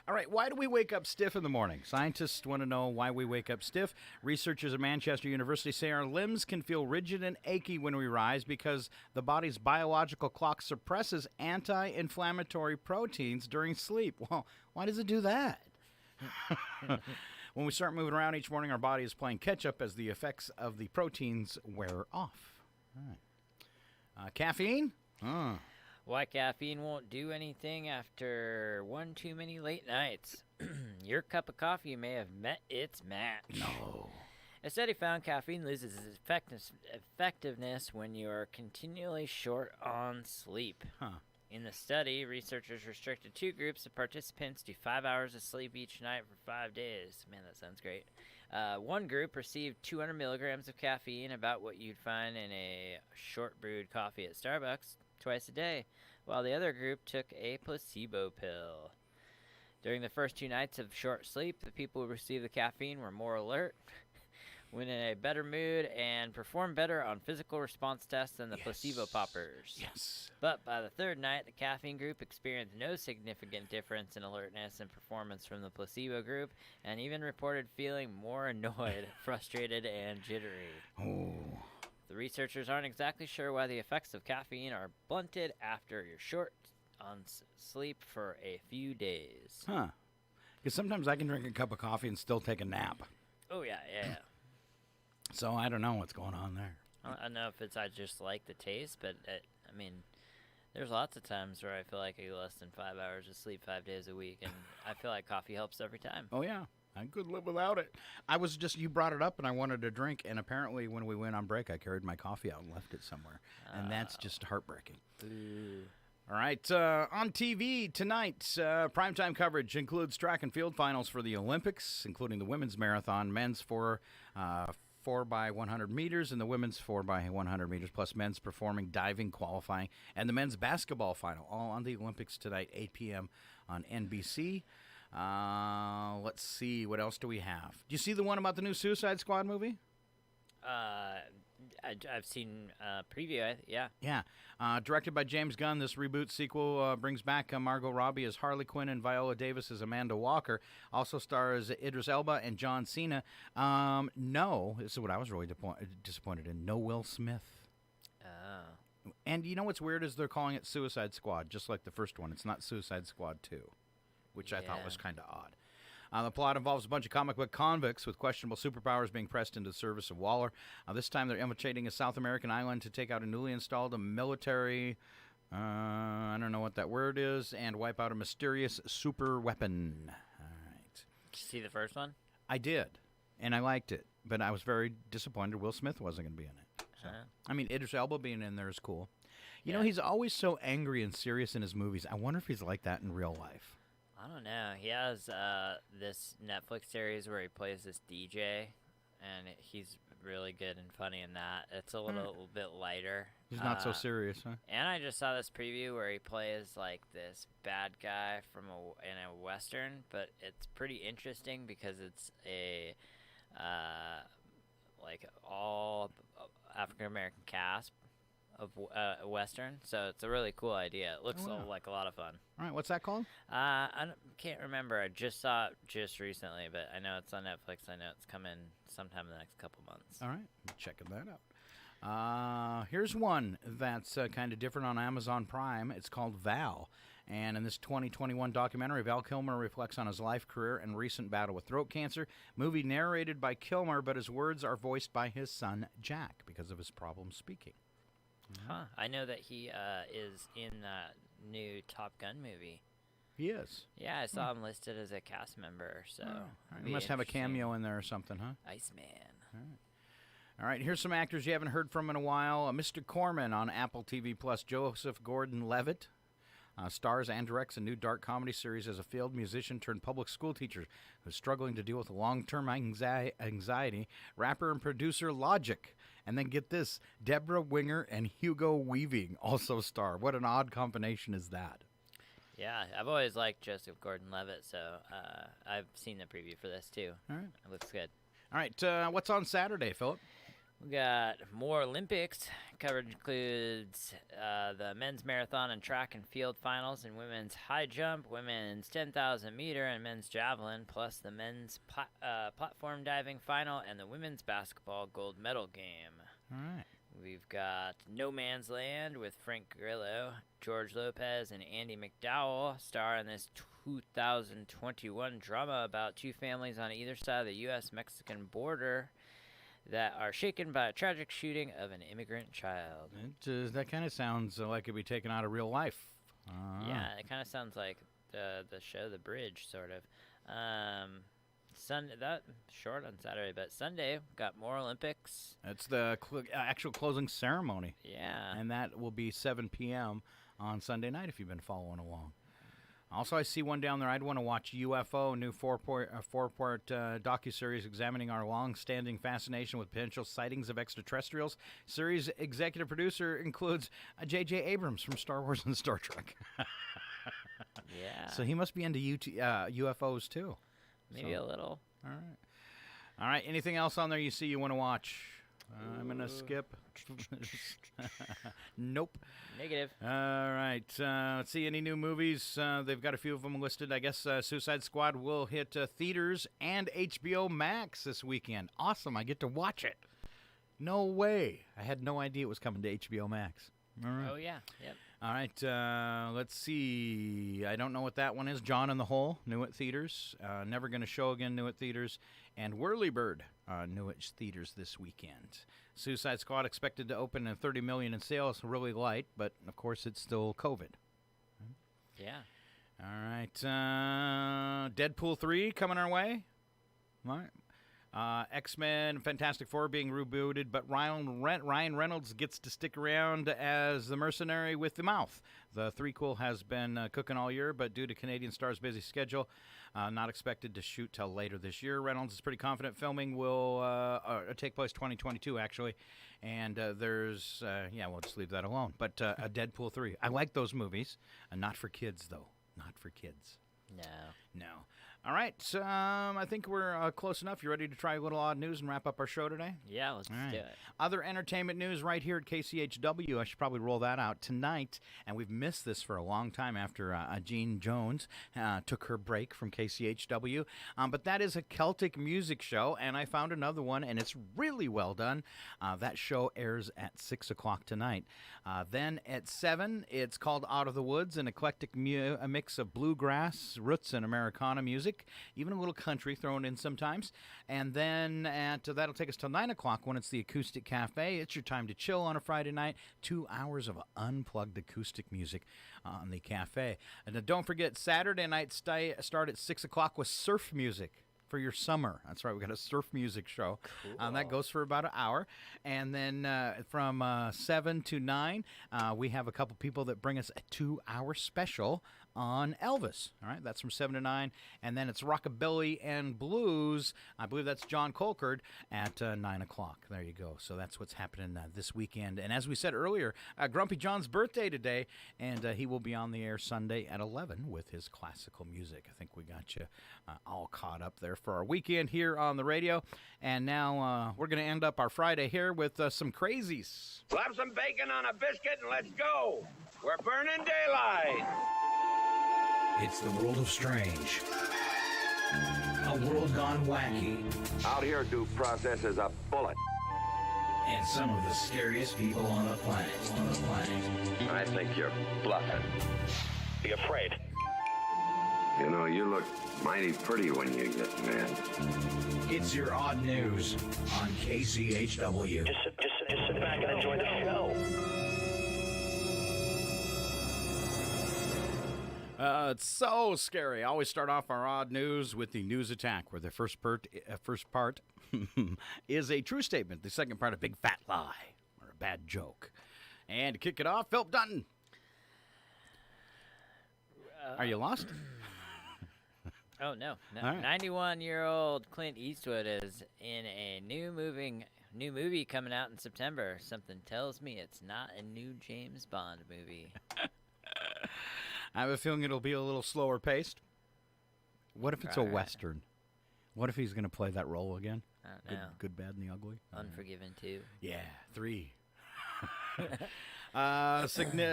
All right, why do we wake up stiff in the morning? Scientists want to know why we wake up stiff. Researchers at Manchester University say our limbs can feel rigid and achy when we rise because the body's biological clock suppresses anti-inflammatory proteins during sleep. Well, why does it do that? When we start moving around each morning, our body is playing catch-up as the effects of the proteins wear off. All right. Caffeine? Why caffeine won't do anything after one too many late nights. Your cup of coffee may have met its match. No. A study found caffeine loses its effectiveness when you are continually short on sleep. In the study, researchers restricted 2 groups of participants to 5 hours of sleep each night for 5 days. Man, that sounds great. One group received 200 milligrams of caffeine, about what you'd find in a short brewed coffee at Starbucks, twice a day, while the other group took a placebo pill. During the first 2 nights of short sleep, the people who received the caffeine were more alert, went in a better mood and performed better on physical response tests than the placebo poppers. Yes. But by the third night, the caffeine group experienced no significant difference in alertness and performance from the placebo group, and even reported feeling more annoyed, frustrated, and jittery. Oh. The researchers aren't exactly sure why the effects of caffeine are blunted after you're short on sleep for a few days. Huh. Because sometimes I can drink a cup of coffee and still take a nap. Oh, yeah. So I don't know what's going on there. I don't know if I just like the taste, but I mean, there's lots of times where I feel like I get less than 5 hours of sleep 5 days a week, and I feel like coffee helps every time. Oh, yeah. I could live without it. You brought it up, and I wanted to drink, and apparently when we went on break, I carried my coffee out and left it somewhere. And that's just heartbreaking. Ooh. All right, on TV tonight, primetime coverage includes track and field finals for the Olympics, including the women's marathon, men's 4 by 100 meters, and the women's 4 by 100 meters, plus men's performing, diving, qualifying, and the men's basketball final, all on the Olympics tonight, 8 p.m. on NBC. Let's see, what else do we have? Do you see the one about the new Suicide Squad movie? I've seen preview, yeah. Yeah. Directed by James Gunn, this reboot sequel brings back Margot Robbie as Harley Quinn and Viola Davis as Amanda Walker. Also stars Idris Elba and John Cena. No, this is what I was really disappointed in. No Will Smith. Oh. And you know what's weird is they're calling it Suicide Squad, just like the first one. It's not Suicide Squad 2, which I thought was kind of odd. The plot involves a bunch of comic book convicts with questionable superpowers being pressed into the service of Waller. This time they're infiltrating a South American island to take out a newly installed military, I don't know what that word is, and wipe out a mysterious super weapon. All right. Did you see the first one? I did, and I liked it, but I was very disappointed Will Smith wasn't going to be in it. So, I mean, Idris Elba being in there is cool. You know, he's always so angry and serious in his movies. I wonder if he's like that in real life. I don't know. He has this Netflix series where he plays this DJ, and he's really good and funny in that. It's a little bit lighter. He's not so serious, huh? And I just saw this preview where he plays like this bad guy in a Western, but it's pretty interesting because it's a like all African American cast of a Western, so it's a really cool idea. It looks like a lot of fun. All right, what's that called? I can't remember. I just saw it just recently, but I know it's on Netflix. I know it's coming sometime in the next couple months. All right, checking that out. Here's one that's kind of different on Amazon Prime. It's called Val. And in this 2021 documentary, Val Kilmer reflects on his life, career, and recent battle with throat cancer. Movie narrated by Kilmer, but his words are voiced by his son, Jack, because of his problem speaking. Huh. I know that he is in that new Top Gun movie. He is? Yeah, I saw him listed as a cast member, so... He must have a cameo in there or something, huh? Iceman. All right, here's some actors you haven't heard from in a while. Mr. Corman on Apple TV+. Joseph Gordon-Levitt stars and directs a new dark comedy series as a failed musician turned public school teacher who's struggling to deal with long-term anxiety. Rapper and producer Logic. And then get this, Deborah Winger and Hugo Weaving also star. What an odd combination is that? Yeah, I've always liked Joseph Gordon-Levitt, so I've seen the preview for this too. All right. It looks good. All right, what's on Saturday, Philip? We got more Olympics. Coverage includes the men's marathon and track and field finals, and women's high jump, women's 10,000 meter, and men's javelin, plus the men's platform diving final and the women's basketball gold medal game. All right. We've got No Man's Land with Frank Grillo, George Lopez, and Andy McDowell star in this 2021 drama about two families on either side of the U.S.-Mexican border that are shaken by a tragic shooting of an immigrant child. That kind of sounds like it'd be taken out of real life. Yeah, it kind of sounds like the show The Bridge, sort of. Sunday, that short on Saturday, but Sunday got more Olympics. It's the actual closing ceremony. Yeah. And that will be 7 p.m. on Sunday night if you've been following along. Also, I see one down there. I'd want to watch UFO, new four-part docuseries examining our long-standing fascination with potential sightings of extraterrestrials. Series executive producer includes J.J. Abrams from Star Wars and Star Trek. Yeah. So he must be into UFOs, too. Maybe a little. All right. All right, anything else on there you see you want to watch? I'm going to skip. Nope. Negative. All right. Let's see, any new movies? They've got a few of them listed. I guess Suicide Squad will hit theaters and HBO Max this weekend. Awesome. I get to watch it. No way. I had no idea it was coming to HBO Max. All right. Oh, yeah. Yep. All right, let's see. I don't know what that one is. John in the Hole, new at theaters. Never Gonna Show Again, new at theaters. And Whirlybird, new at theaters this weekend. Suicide Squad expected to open at $30 million in sales, really light, but of course it's still COVID. Yeah. All right, Deadpool 3 coming our way. All right. X-Men, Fantastic Four being rebooted, but Ryan Reynolds gets to stick around as the mercenary with the mouth. The threequel has been cooking all year, but due to Canadian Star's busy schedule, not expected to shoot till later this year. Reynolds is pretty confident filming will take place 2022, actually. And there's, we'll just leave that alone. But a Deadpool 3. I like those movies. Not for kids, though. Not for kids. No. All right, I think we're close enough. You ready to try a little odd news and wrap up our show today? Yeah, let's do it. Other entertainment news right here at KCHW. I should probably roll that out tonight. And we've missed this for a long time after Jean Jones took her break from KCHW. But that is a Celtic music show, and I found another one, and it's really well done. That show airs at 6 o'clock tonight. Then at 7, it's called Out of the Woods, an eclectic a mix of bluegrass, roots, and Americana music. Even a little country thrown in sometimes. And then that'll take us till 9 o'clock when it's the Acoustic Cafe. It's your time to chill on a Friday night. 2 hours of unplugged acoustic music on the cafe. And don't forget, Saturday night start at 6 o'clock with surf music for your summer. That's right, we got a surf music show. Cool. That goes for about an hour. And then from 7 to 9, we have a couple people that bring us a 2-hour special on Elvis. All right, that's from 7 to 9. And then it's Rockabilly and Blues. I believe that's John Colcord at 9 o'clock. There you go. So that's what's happening this weekend. And as we said earlier, Grumpy John's birthday today, and he will be on the air Sunday at 11 with his classical music. I think we got you all caught up there for our weekend here on the radio. And now we're going to end up our Friday here with some crazies. Slap some bacon on a biscuit and let's go. We're burning daylight. It's the world of strange. A world gone wacky. Out here, due process is a bullet. And some of the scariest people on the planet. I think you're bluffing. Be afraid. You know, you look mighty pretty when you get mad. It's your odd news on KCHW. Just sit back and enjoy the show. It's so scary. I always start off our odd news with the news attack, where the first part is a true statement, the second part a big fat lie or a bad joke. And to kick it off, Philip Dutton. Are you lost? Oh, no. Right. 91-year-old Clint Eastwood is in a new movie coming out in September. Something tells me it's not a new James Bond movie. I have a feeling it'll be a little slower paced. What if it's a Western? What if he's going to play that role again? I don't know. Good, Bad, and the Ugly? Unforgiven 2. Yeah, 3.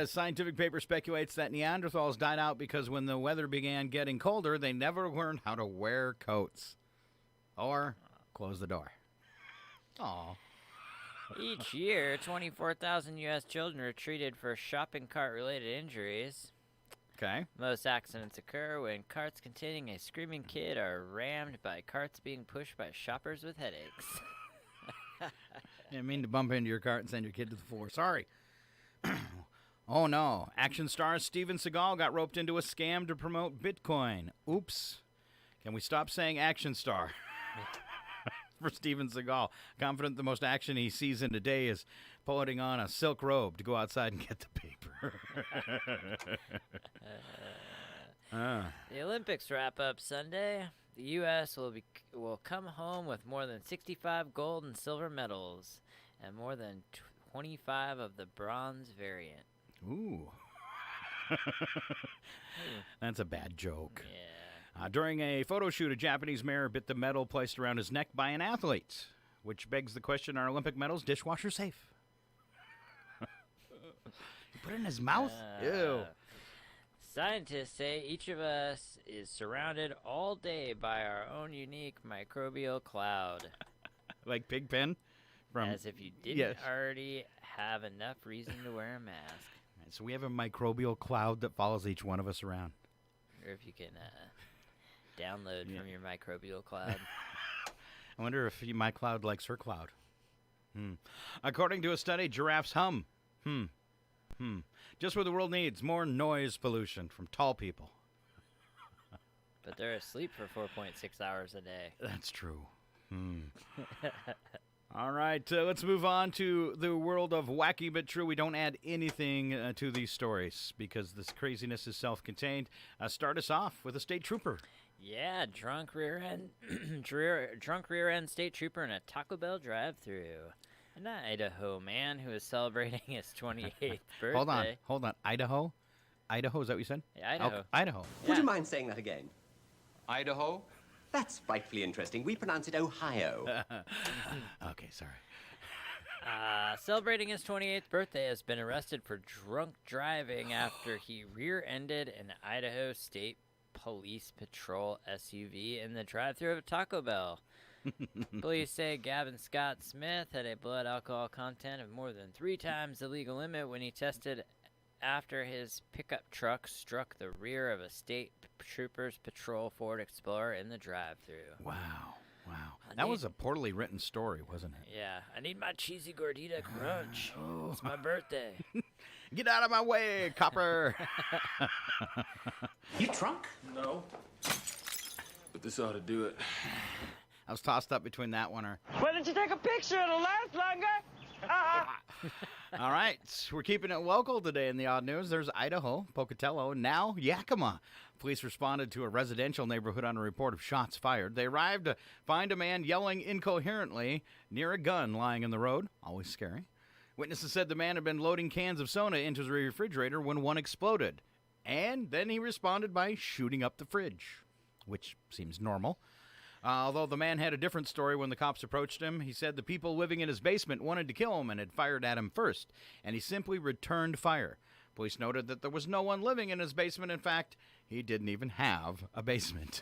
Scientific paper speculates that Neanderthals died out because when the weather began getting colder, they never learned how to wear coats or close the door. Aw. Each year, 24,000 U.S. children are treated for shopping cart-related injuries. Okay. Most accidents occur when carts containing a screaming kid are rammed by carts being pushed by shoppers with headaches. Didn't mean to bump into your cart and send your kid to the floor. Sorry. Oh, no. Action star Steven Seagal got roped into a scam to promote Bitcoin. Oops. Can we stop saying action star? For Steven Seagal. Confident the most action he sees in a day is putting on a silk robe to go outside and get the paper. The Olympics wrap up Sunday. The U.S. will come home with more than 65 gold and silver medals and more than 25 of the bronze variant. Ooh. That's a bad joke. Yeah. During a photo shoot, a Japanese mayor bit the medal placed around his neck by an athlete, which begs the question, are Olympic medals dishwasher safe? He put it in his mouth? Ew. Scientists say each of us is surrounded all day by our own unique microbial cloud. Like Pigpen? As if you didn't already have enough reason to wear a mask. Right, so we have a microbial cloud that follows each one of us around. Or if you can download from your microbial cloud. I wonder if my cloud likes her cloud. According to a study, giraffes hum. Just what the world needs, more noise pollution from tall people. But they're asleep for 4.6 hours a day. That's true. All right, let's move on to the world of wacky but true. We don't add anything to these stories because this craziness is self-contained. Start us off with a state trooper. Yeah, drunk rear-end state trooper in a Taco Bell drive-thru. An Idaho man who is celebrating his 28th birthday. Hold on. Idaho? Idaho, is that what you said? Yeah, Idaho. Oh, Idaho. Would you mind saying that again? Idaho? That's frightfully interesting. We pronounce it Ohio. Okay, sorry. Celebrating his 28th birthday, has been arrested for drunk driving after he rear-ended an Idaho State Police Patrol SUV in the drive-thru of a Taco Bell. Police say Gavin Scott Smith had a blood alcohol content of more than 3 times the legal limit when he tested after his pickup truck struck the rear of a state trooper's patrol Ford Explorer in the drive-thru. Wow. That was a poorly written story, wasn't it? Yeah. I need my cheesy gordita crunch. It's my birthday. Get out of my way, copper. You drunk? No. But this ought to do it. I was tossed up between that one or... Why didn't you take a picture? It'll last longer. All right, we're keeping it local today in the odd news. There's Idaho, Pocatello, now Yakima. Police responded to a residential neighborhood on a report of shots fired. They arrived to find a man yelling incoherently near a gun lying in the road. Always scary. Witnesses said the man had been loading cans of soda into his refrigerator when one exploded. And then he responded by shooting up the fridge, which seems normal. Although the man had a different story when the cops approached him. He said the people living in his basement wanted to kill him and had fired at him first, and he simply returned fire. Police noted that there was no one living in his basement. In fact, he didn't even have a basement.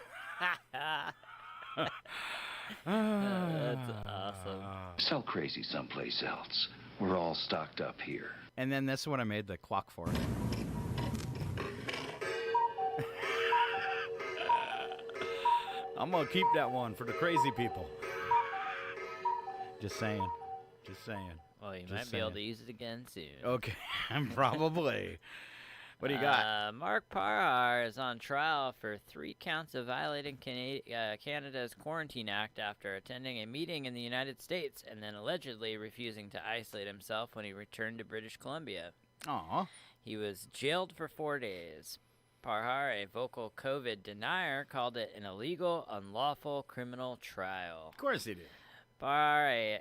That's awesome. Sell crazy someplace else. We're all stocked up here. And then that's what I made the clock for. I'm going to keep that one for the crazy people. Just saying. Well, you might be able to use it again soon. Okay, probably. What do you got? Mark Parhar is on trial for 3 counts of violating Canada's Quarantine Act after attending a meeting in the United States and then allegedly refusing to isolate himself when he returned to British Columbia. Aw. He was jailed for 4 days. Parhar, a vocal COVID denier, called it an illegal, unlawful criminal trial. Of course he did. Parhar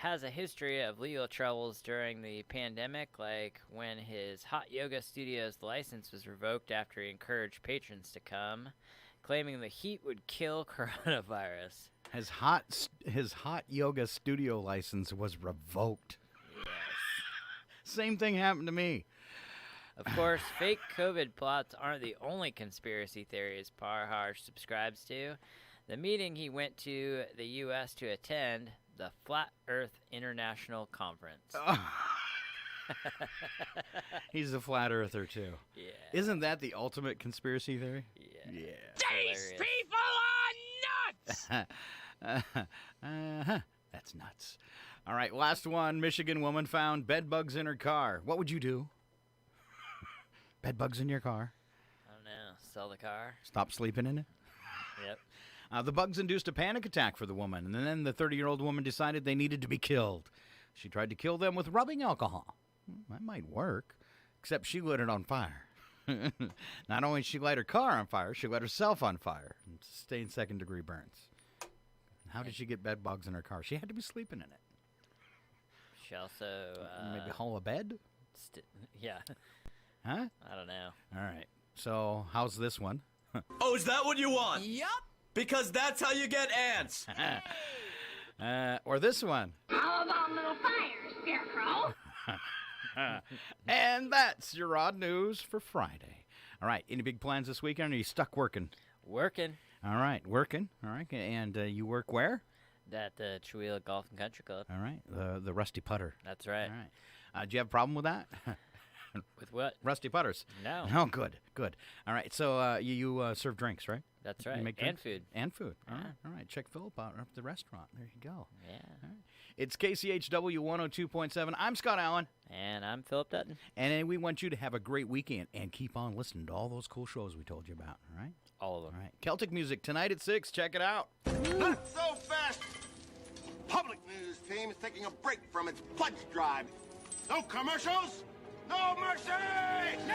has a history of legal troubles during the pandemic, like when his hot yoga studio's license was revoked after he encouraged patrons to come, claiming the heat would kill coronavirus. His hot yoga studio license was revoked. Yes. Same thing happened to me. Of course, fake COVID plots aren't the only conspiracy theories Parhar subscribes to. The meeting he went to the U.S. to attend, the Flat Earth International Conference. Oh. He's a flat earther, too. Yeah. Isn't that the ultimate conspiracy theory? Yeah. These people are nuts! That's nuts. All right, last one. Michigan woman found bed bugs in her car. What would you do? Bed bugs in your car? I don't know. Sell the car? Stop sleeping in it? Yep. The bugs induced a panic attack for the woman, and then the 30-year-old woman decided they needed to be killed. She tried to kill them with rubbing alcohol. That might work, except she lit it on fire. Not only did she light her car on fire, she lit herself on fire and sustained second-degree burns. How did she get bed bugs in her car? She had to be sleeping in it. She also... maybe haul a bed? Yeah. Huh? I don't know. All right. So how's this one? Oh, is that what you want? Yup. Because that's how you get ants. Or this one. How about a little fire, Scarecrow? And that's your odd news for Friday. All right, any big plans this weekend, or are you stuck working? Working. All right, working. All right, and you work where? At the Chewila Golf and Country Club. All right, the Rusty Putter. That's right. All right. Do you have a problem with that? With what? Rusty Putters. No. Oh, good. All right, so you serve drinks, right? That's right. You make And drinks? food. And food. Yeah. All right. Check Philip out at the restaurant. There you go. Yeah. All right. It's KCHW 102.7. I'm Scott Allen. And I'm Philip Dutton. And we want you to have a great weekend and keep on listening to all those cool shows we told you about, all right? All of them. All right. Celtic music tonight at 6. Check it out. Not so fast. Public news team is taking a break from its pledge drive. No commercials, no mercy! No!